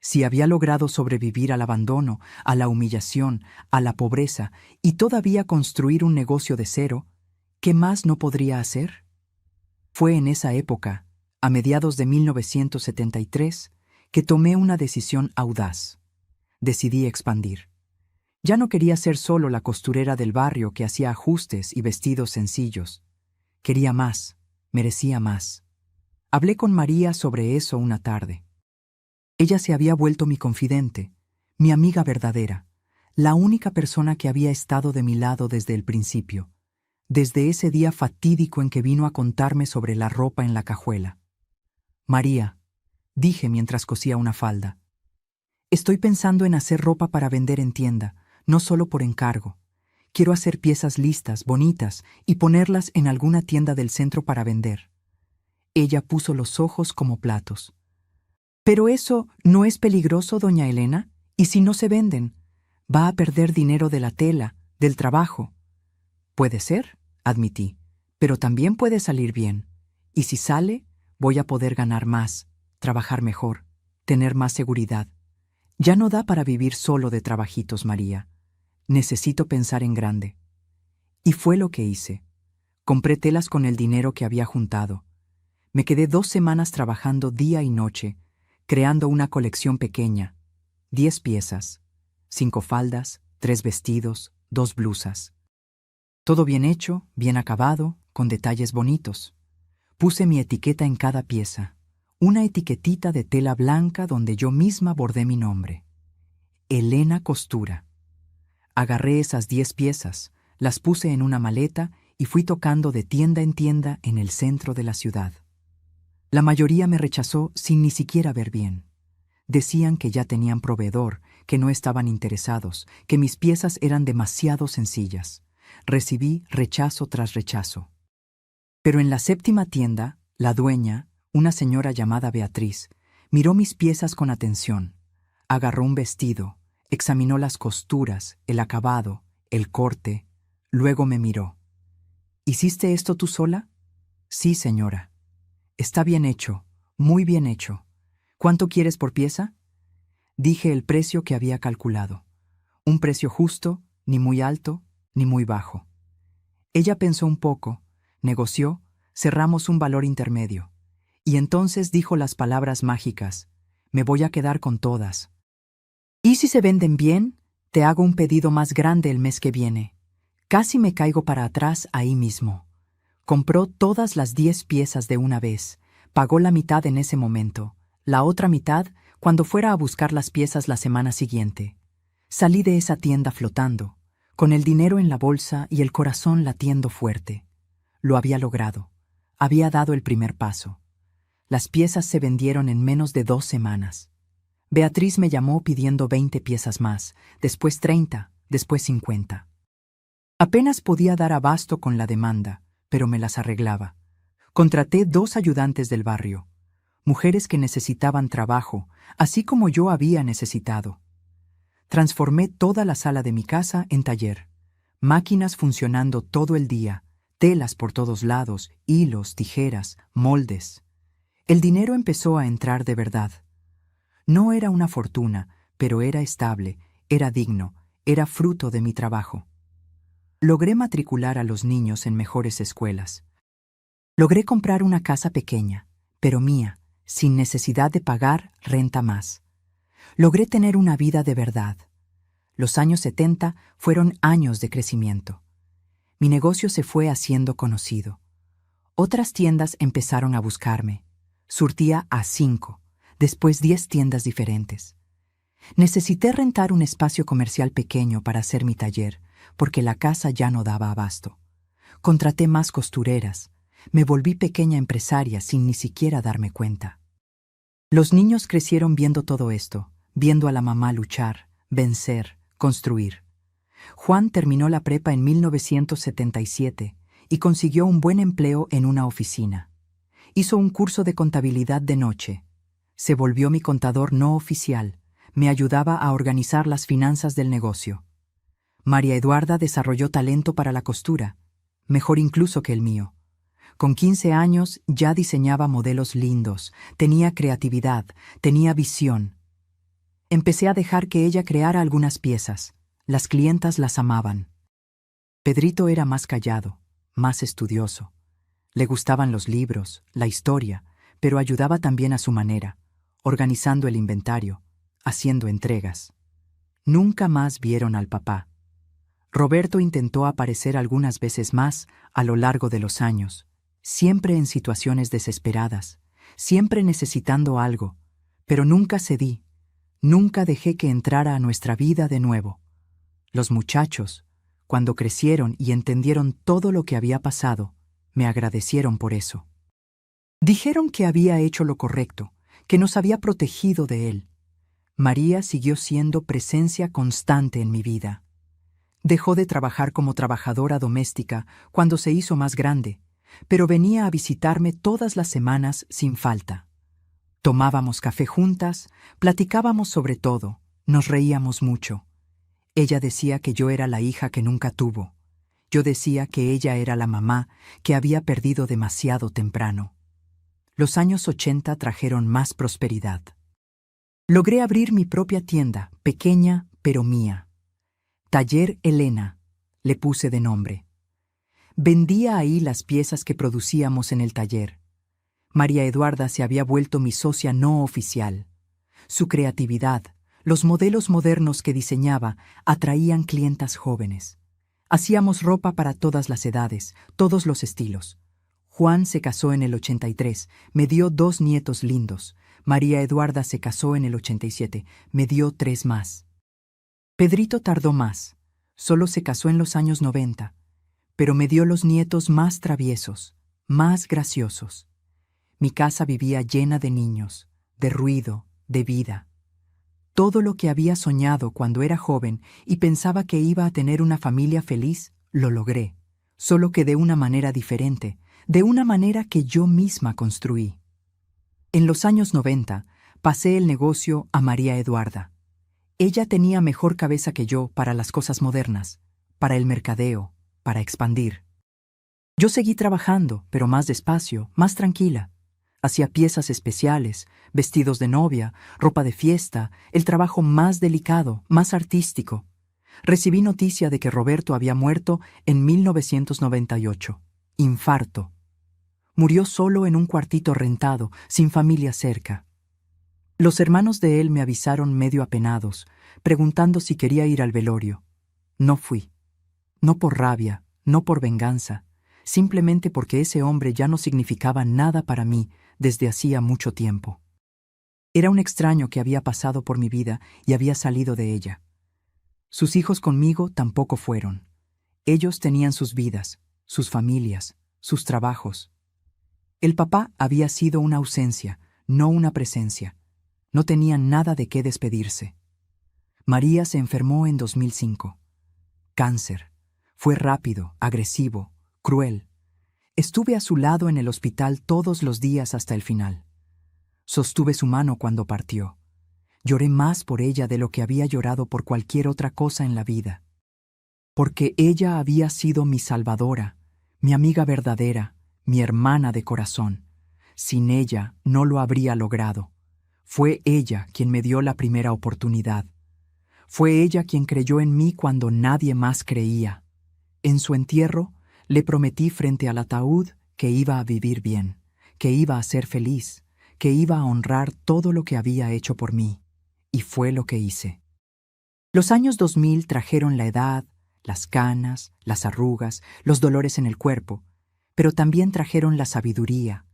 Si había logrado sobrevivir al abandono, a la humillación, a la pobreza y todavía construir un negocio de cero, ¿qué más no podría hacer? Fue en esa época, a mediados de 1973, que tomé una decisión audaz. Decidí expandir. Ya no quería ser solo la costurera del barrio que hacía ajustes y vestidos sencillos. Quería más, merecía más. Hablé con María sobre eso una tarde. Ella se había vuelto mi confidente, mi amiga verdadera, la única persona que había estado de mi lado desde el principio, desde ese día fatídico en que vino a contarme sobre la ropa en la cajuela. María, dije mientras cosía una falda, estoy pensando en hacer ropa para vender en tienda, no solo por encargo. Quiero hacer piezas listas, bonitas, y ponerlas en alguna tienda del centro para vender. Ella puso los ojos como platos. ¿Pero eso no es peligroso, doña Elena? ¿Y si no se venden? Va a perder dinero de la tela, del trabajo. Puede ser, admití, pero también puede salir bien. Y si sale, voy a poder ganar más, trabajar mejor, tener más seguridad. Ya no da para vivir solo de trabajitos, María. Necesito pensar en grande. Y fue lo que hice. Compré telas con el dinero que había juntado. Me quedé 2 semanas trabajando día y noche, creando una colección pequeña, 10 piezas, 5 faldas, 3 vestidos, 2 blusas. Todo bien hecho, bien acabado, con detalles bonitos. Puse mi etiqueta en cada pieza, una etiquetita de tela blanca donde yo misma bordé mi nombre. Elena Costura. Agarré esas 10 piezas, las puse en una maleta y fui tocando de tienda en tienda en el centro de la ciudad. La mayoría me rechazó sin ni siquiera ver bien. Decían que ya tenían proveedor, que no estaban interesados, que mis piezas eran demasiado sencillas. Recibí rechazo tras rechazo. Pero en la 7ª tienda, la dueña, una señora llamada Beatriz, miró mis piezas con atención. Agarró un vestido, examinó las costuras, el acabado, el corte, luego me miró. ¿Hiciste esto tú sola? Sí, señora. Está bien hecho, muy bien hecho. ¿Cuánto quieres por pieza? Dije el precio que había calculado. Un precio justo, ni muy alto, ni muy bajo. Ella pensó un poco, negoció, cerramos un valor intermedio. Y entonces dijo las palabras mágicas: me voy a quedar con todas. ¿Y si se venden bien? Te hago un pedido más grande el mes que viene. Casi me caigo para atrás ahí mismo. Compró todas las 10 piezas de una vez, pagó la mitad en ese momento, la otra mitad cuando fuera a buscar las piezas la semana siguiente. Salí de esa tienda flotando, con el dinero en la bolsa y el corazón latiendo fuerte. Lo había logrado. Había dado el primer paso. Las piezas se vendieron en menos de 2 semanas. Beatriz me llamó pidiendo 20 piezas más, después 30, después 50. Apenas podía dar abasto con la demanda, pero me las arreglaba. Contraté 2 ayudantes del barrio. mujeres que necesitaban trabajo, así como yo había necesitado. Transformé toda la sala de mi casa en taller. Máquinas funcionando todo el día, telas por todos lados, hilos, tijeras, moldes. El dinero empezó a entrar de verdad. No era una fortuna, pero era estable, era digno, era fruto de mi trabajo. Logré matricular a los niños en mejores escuelas. Logré comprar una casa pequeña, pero mía, sin necesidad de pagar renta más. Logré tener una vida de verdad. Los años 70 fueron años de crecimiento. Mi negocio se fue haciendo conocido. Otras tiendas empezaron a buscarme. Surtía a 5, después 10 tiendas diferentes. Necesité rentar un espacio comercial pequeño para hacer mi taller, porque la casa ya no daba abasto. Contraté más costureras. Me volví pequeña empresaria sin ni siquiera darme cuenta. Los niños crecieron viendo todo esto, viendo a la mamá luchar, vencer, construir. Juan terminó la prepa en 1977 y consiguió un buen empleo en una oficina. Hizo un curso de contabilidad de noche. Se volvió mi contador no oficial. Me ayudaba a organizar las finanzas del negocio. María Eduarda desarrolló talento para la costura, mejor incluso que el mío. Con 15 años ya diseñaba modelos lindos, tenía creatividad, tenía visión. Empecé a dejar que ella creara algunas piezas. Las clientas las amaban. Pedrito era más callado, más estudioso. Le gustaban los libros, la historia, pero ayudaba también a su manera, organizando el inventario, haciendo entregas. Nunca más vieron al papá. Roberto intentó aparecer algunas veces más a lo largo de los años, siempre en situaciones desesperadas, siempre necesitando algo, pero nunca cedí, nunca dejé que entrara a nuestra vida de nuevo. Los muchachos, cuando crecieron y entendieron todo lo que había pasado, me agradecieron por eso. Dijeron que había hecho lo correcto, que nos había protegido de él. María siguió siendo presencia constante en mi vida. Dejó de trabajar como trabajadora doméstica cuando se hizo más grande, pero venía a visitarme todas las semanas sin falta. Tomábamos café juntas, platicábamos sobre todo, nos reíamos mucho. Ella decía que yo era la hija que nunca tuvo. Yo decía que ella era la mamá que había perdido demasiado temprano. Los años 80 trajeron más prosperidad. Logré abrir mi propia tienda, pequeña pero mía. Taller Elena, le puse de nombre. Vendía ahí las piezas que producíamos en el taller. María Eduarda se había vuelto mi socia no oficial. Su creatividad, los modelos modernos que diseñaba, atraían clientas jóvenes. Hacíamos ropa para todas las edades, todos los estilos. Juan se casó en el 83, me dio 2 nietos lindos. María Eduarda se casó en el 87, me dio 3 más. Pedrito tardó más, solo se casó en los años 90, pero me dio los nietos más traviesos, más graciosos. Mi casa vivía llena de niños, de ruido, de vida. Todo lo que había soñado cuando era joven y pensaba que iba a tener una familia feliz, lo logré, solo que de una manera diferente, de una manera que yo misma construí. En los años 90, pasé el negocio a María Eduarda. Ella tenía mejor cabeza que yo para las cosas modernas, para el mercadeo, para expandir. Yo seguí trabajando, pero más despacio, más tranquila. Hacía piezas especiales, vestidos de novia, ropa de fiesta, el trabajo más delicado, más artístico. Recibí noticia de que Roberto había muerto en 1998. Infarto. Murió solo en un cuartito rentado, sin familia cerca. Los hermanos de él me avisaron medio apenados, preguntando si quería ir al velorio. No fui. No por rabia, no por venganza, simplemente porque ese hombre ya no significaba nada para mí desde hacía mucho tiempo. Era un extraño que había pasado por mi vida y había salido de ella. Sus hijos conmigo tampoco fueron. Ellos tenían sus vidas, sus familias, sus trabajos. El papá había sido una ausencia, no una presencia. No tenía nada de qué despedirse. María se enfermó en 2005. Cáncer. Fue rápido, agresivo, cruel. Estuve a su lado en el hospital todos los días hasta el final. Sostuve su mano cuando partió. Lloré más por ella de lo que había llorado por cualquier otra cosa en la vida. Porque ella había sido mi salvadora, mi amiga verdadera, mi hermana de corazón. Sin ella no lo habría logrado. Fue ella quien me dio la primera oportunidad. Fue ella quien creyó en mí cuando nadie más creía. En su entierro, le prometí frente al ataúd que iba a vivir bien, que iba a ser feliz, que iba a honrar todo lo que había hecho por mí. Y fue lo que hice. Los años 2000 trajeron la edad, las canas, las arrugas, los dolores en el cuerpo, pero también trajeron la sabiduría,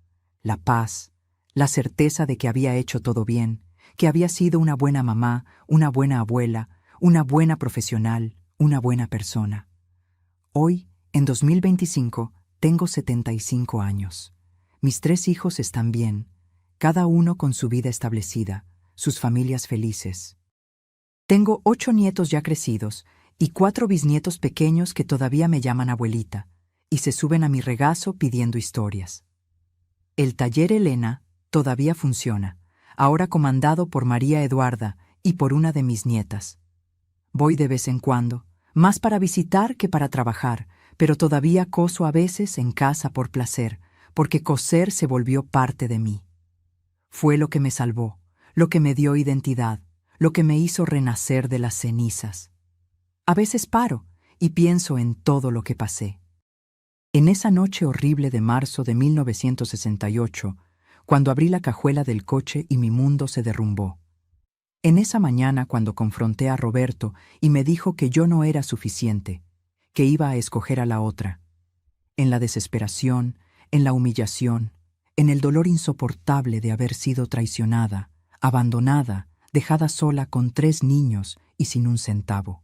la paz, la certeza de que había hecho todo bien, que había sido una buena mamá, una buena abuela, una buena profesional, una buena persona. Hoy, en 2025, tengo 75 años. Mis 3 hijos están bien, cada uno con su vida establecida, sus familias felices. Tengo 8 nietos ya crecidos y 4 bisnietos pequeños que todavía me llaman abuelita y se suben a mi regazo pidiendo historias. El taller Elena todavía funciona, ahora comandado por María Eduarda y por una de mis nietas. Voy de vez en cuando, más para visitar que para trabajar, pero todavía coso a veces en casa por placer, porque coser se volvió parte de mí. Fue lo que me salvó, lo que me dio identidad, lo que me hizo renacer de las cenizas. A veces paro y pienso en todo lo que pasé. En esa noche horrible de marzo de 1968, cuando abrí la cajuela del coche y mi mundo se derrumbó. En esa mañana cuando confronté a Roberto y me dijo que yo no era suficiente, que iba a escoger a la otra. En la desesperación, en la humillación, en el dolor insoportable de haber sido traicionada, abandonada, dejada sola con 3 niños y sin un centavo.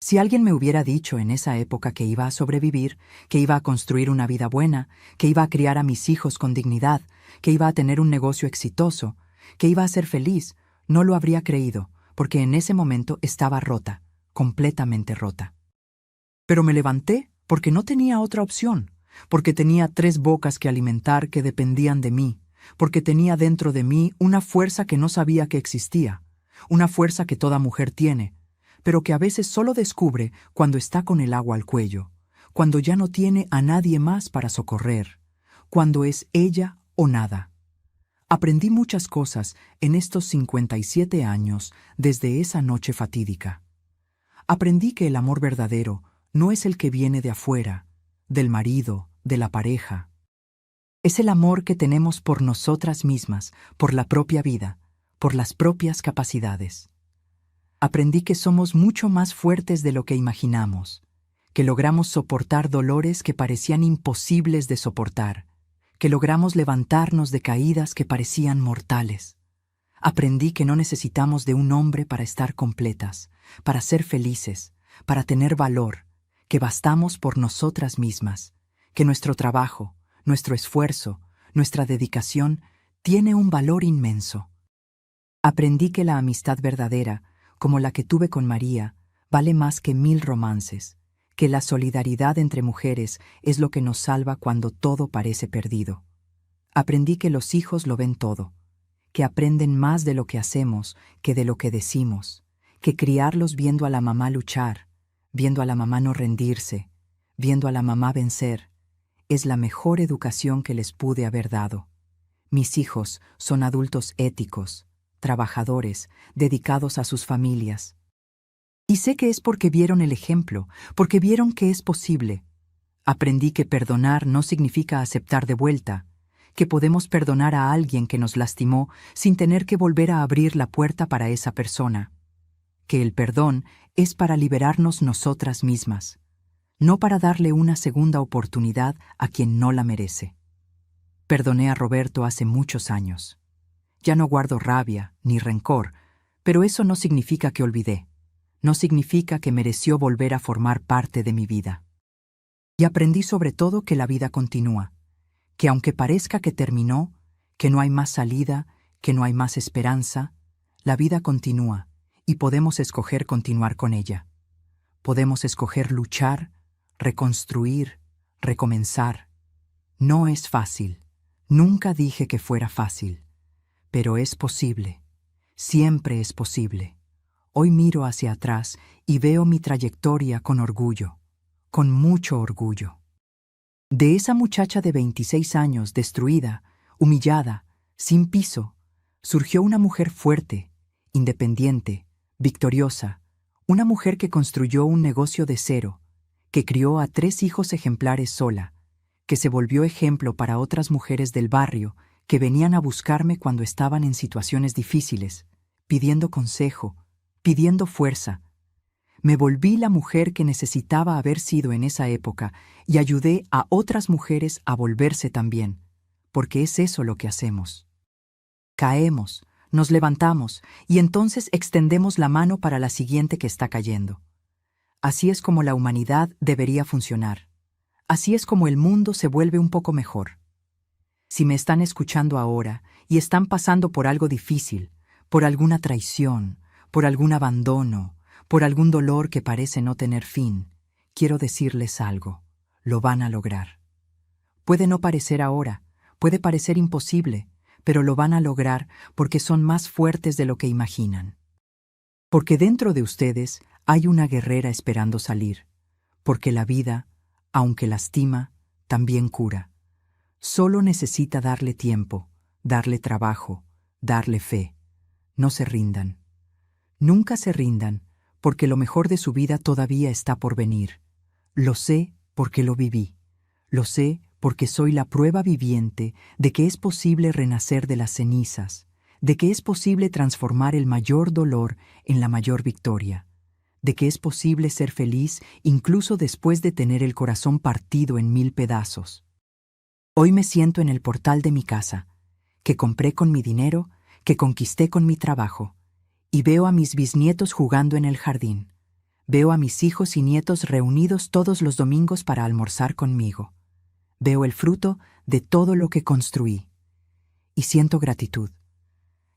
Si alguien me hubiera dicho en esa época que iba a sobrevivir, que iba a construir una vida buena, que iba a criar a mis hijos con dignidad, que iba a tener un negocio exitoso, que iba a ser feliz, no lo habría creído, porque en ese momento estaba rota, completamente rota. Pero me levanté porque no tenía otra opción, porque tenía 3 bocas que alimentar que dependían de mí, porque tenía dentro de mí una fuerza que no sabía que existía, una fuerza que toda mujer tiene, pero que a veces solo descubre cuando está con el agua al cuello, cuando ya no tiene a nadie más para socorrer, cuando es ella o nada. Aprendí muchas cosas en estos 57 años desde esa noche fatídica. Aprendí que el amor verdadero no es el que viene de afuera, del marido, de la pareja. Es el amor que tenemos por nosotras mismas, por la propia vida, por las propias capacidades. Aprendí que somos mucho más fuertes de lo que imaginamos, que logramos soportar dolores que parecían imposibles de soportar, que logramos levantarnos de caídas que parecían mortales. Aprendí que no necesitamos de un hombre para estar completas, para ser felices, para tener valor, que bastamos por nosotras mismas, que nuestro trabajo, nuestro esfuerzo, nuestra dedicación tiene un valor inmenso. Aprendí que la amistad verdadera, como la que tuve con María, vale más que 1000 romances, que la solidaridad entre mujeres es lo que nos salva cuando todo parece perdido. Aprendí que los hijos lo ven todo, que aprenden más de lo que hacemos que de lo que decimos, que criarlos viendo a la mamá luchar, viendo a la mamá no rendirse, viendo a la mamá vencer, es la mejor educación que les pude haber dado. Mis hijos son adultos éticos, trabajadores, dedicados a sus familias. Y sé que es porque vieron el ejemplo, porque vieron que es posible. Aprendí que perdonar no significa aceptar de vuelta, que podemos perdonar a alguien que nos lastimó sin tener que volver a abrir la puerta para esa persona, que el perdón es para liberarnos nosotras mismas, no para darle una segunda oportunidad a quien no la merece. Perdoné a Roberto hace muchos años. Ya no guardo rabia ni rencor, pero eso no significa que olvidé. No significa que mereció volver a formar parte de mi vida. Y aprendí sobre todo que la vida continúa, que aunque parezca que terminó, que no hay más salida, que no hay más esperanza, la vida continúa y podemos escoger continuar con ella. Podemos escoger luchar, reconstruir, recomenzar. No es fácil. Nunca dije que fuera fácil. Pero es posible. Siempre es posible. Hoy miro hacia atrás y veo mi trayectoria con orgullo, con mucho orgullo. De esa muchacha de 26 años, destruida, humillada, sin piso, surgió una mujer fuerte, independiente, victoriosa, una mujer que construyó un negocio de cero, que crió a 3 hijos ejemplares sola, que se volvió ejemplo para otras mujeres del barrio que venían a buscarme cuando estaban en situaciones difíciles, pidiendo consejo, pidiendo fuerza. Me volví la mujer que necesitaba haber sido en esa época y ayudé a otras mujeres a volverse también, porque es eso lo que hacemos. Caemos, nos levantamos y entonces extendemos la mano para la siguiente que está cayendo. Así es como la humanidad debería funcionar. Así es como el mundo se vuelve un poco mejor. Si me están escuchando ahora y están pasando por algo difícil, por alguna traición, por algún abandono, por algún dolor que parece no tener fin, quiero decirles algo. Lo van a lograr. Puede no parecer ahora, puede parecer imposible, pero lo van a lograr porque son más fuertes de lo que imaginan. Porque dentro de ustedes hay una guerrera esperando salir, porque la vida, aunque lastima, también cura. Solo necesita darle tiempo, darle trabajo, darle fe. No se rindan. Nunca se rindan, porque lo mejor de su vida todavía está por venir. Lo sé porque lo viví. Lo sé porque soy la prueba viviente de que es posible renacer de las cenizas, de que es posible transformar el mayor dolor en la mayor victoria, de que es posible ser feliz incluso después de tener el corazón partido en 1000 pedazos. Hoy me siento en el portal de mi casa, que compré con mi dinero, que conquisté con mi trabajo, y veo a mis bisnietos jugando en el jardín. Veo a mis hijos y nietos reunidos todos los domingos para almorzar conmigo. Veo el fruto de todo lo que construí. Y siento gratitud.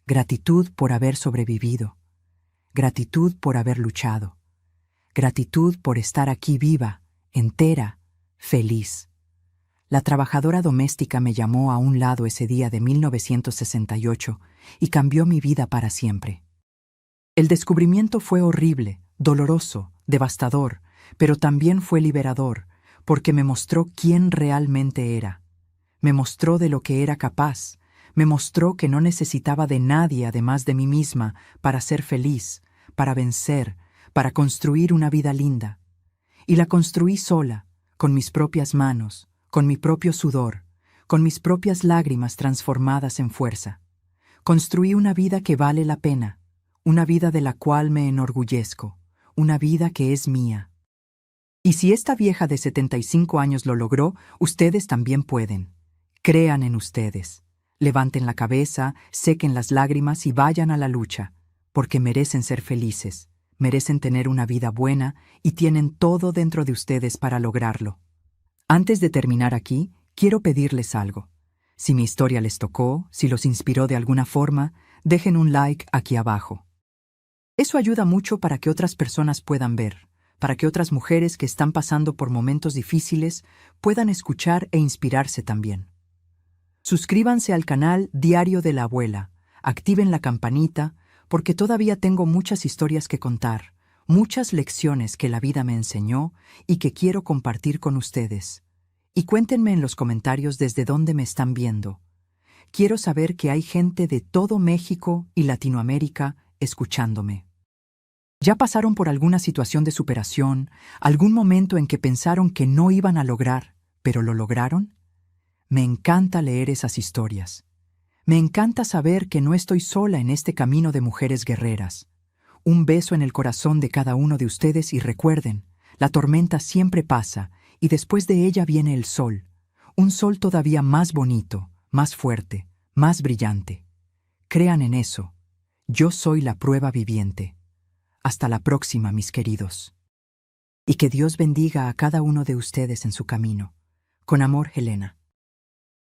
Gratitud por haber sobrevivido. Gratitud por haber luchado. Gratitud por estar aquí viva, entera, feliz. La trabajadora doméstica me llamó a un lado ese día de 1968 y cambió mi vida para siempre. El descubrimiento fue horrible, doloroso, devastador, pero también fue liberador, porque me mostró quién realmente era. Me mostró de lo que era capaz, me mostró que no necesitaba de nadie además de mí misma para ser feliz, para vencer, para construir una vida linda. Y la construí sola, con mis propias manos, con mi propio sudor, con mis propias lágrimas transformadas en fuerza. Construí una vida que vale la pena, una vida de la cual me enorgullezco, una vida que es mía. Y si esta vieja de 75 años lo logró, ustedes también pueden. Crean en ustedes. Levanten la cabeza, sequen las lágrimas y vayan a la lucha, porque merecen ser felices, merecen tener una vida buena y tienen todo dentro de ustedes para lograrlo. Antes de terminar aquí, quiero pedirles algo. Si mi historia les tocó, si los inspiró de alguna forma, dejen un like aquí abajo. Eso ayuda mucho para que otras personas puedan ver, para que otras mujeres que están pasando por momentos difíciles puedan escuchar e inspirarse también. Suscríbanse al canal Diario de la Abuela, activen la campanita, porque todavía tengo muchas historias que contar, muchas lecciones que la vida me enseñó y que quiero compartir con ustedes. Y cuéntenme en los comentarios desde dónde me están viendo. Quiero saber que hay gente de todo México y Latinoamérica escuchándome. ¿Ya pasaron por alguna situación de superación, algún momento en que pensaron que no iban a lograr, pero lo lograron? Me encanta leer esas historias. Me encanta saber que no estoy sola en este camino de mujeres guerreras. Un beso en el corazón de cada uno de ustedes y recuerden, la tormenta siempre pasa y después de ella viene el sol. Un sol todavía más bonito, más fuerte, más brillante. Crean en eso. Yo soy la prueba viviente. Hasta la próxima, mis queridos. Y que Dios bendiga a cada uno de ustedes en su camino. Con amor, Helena.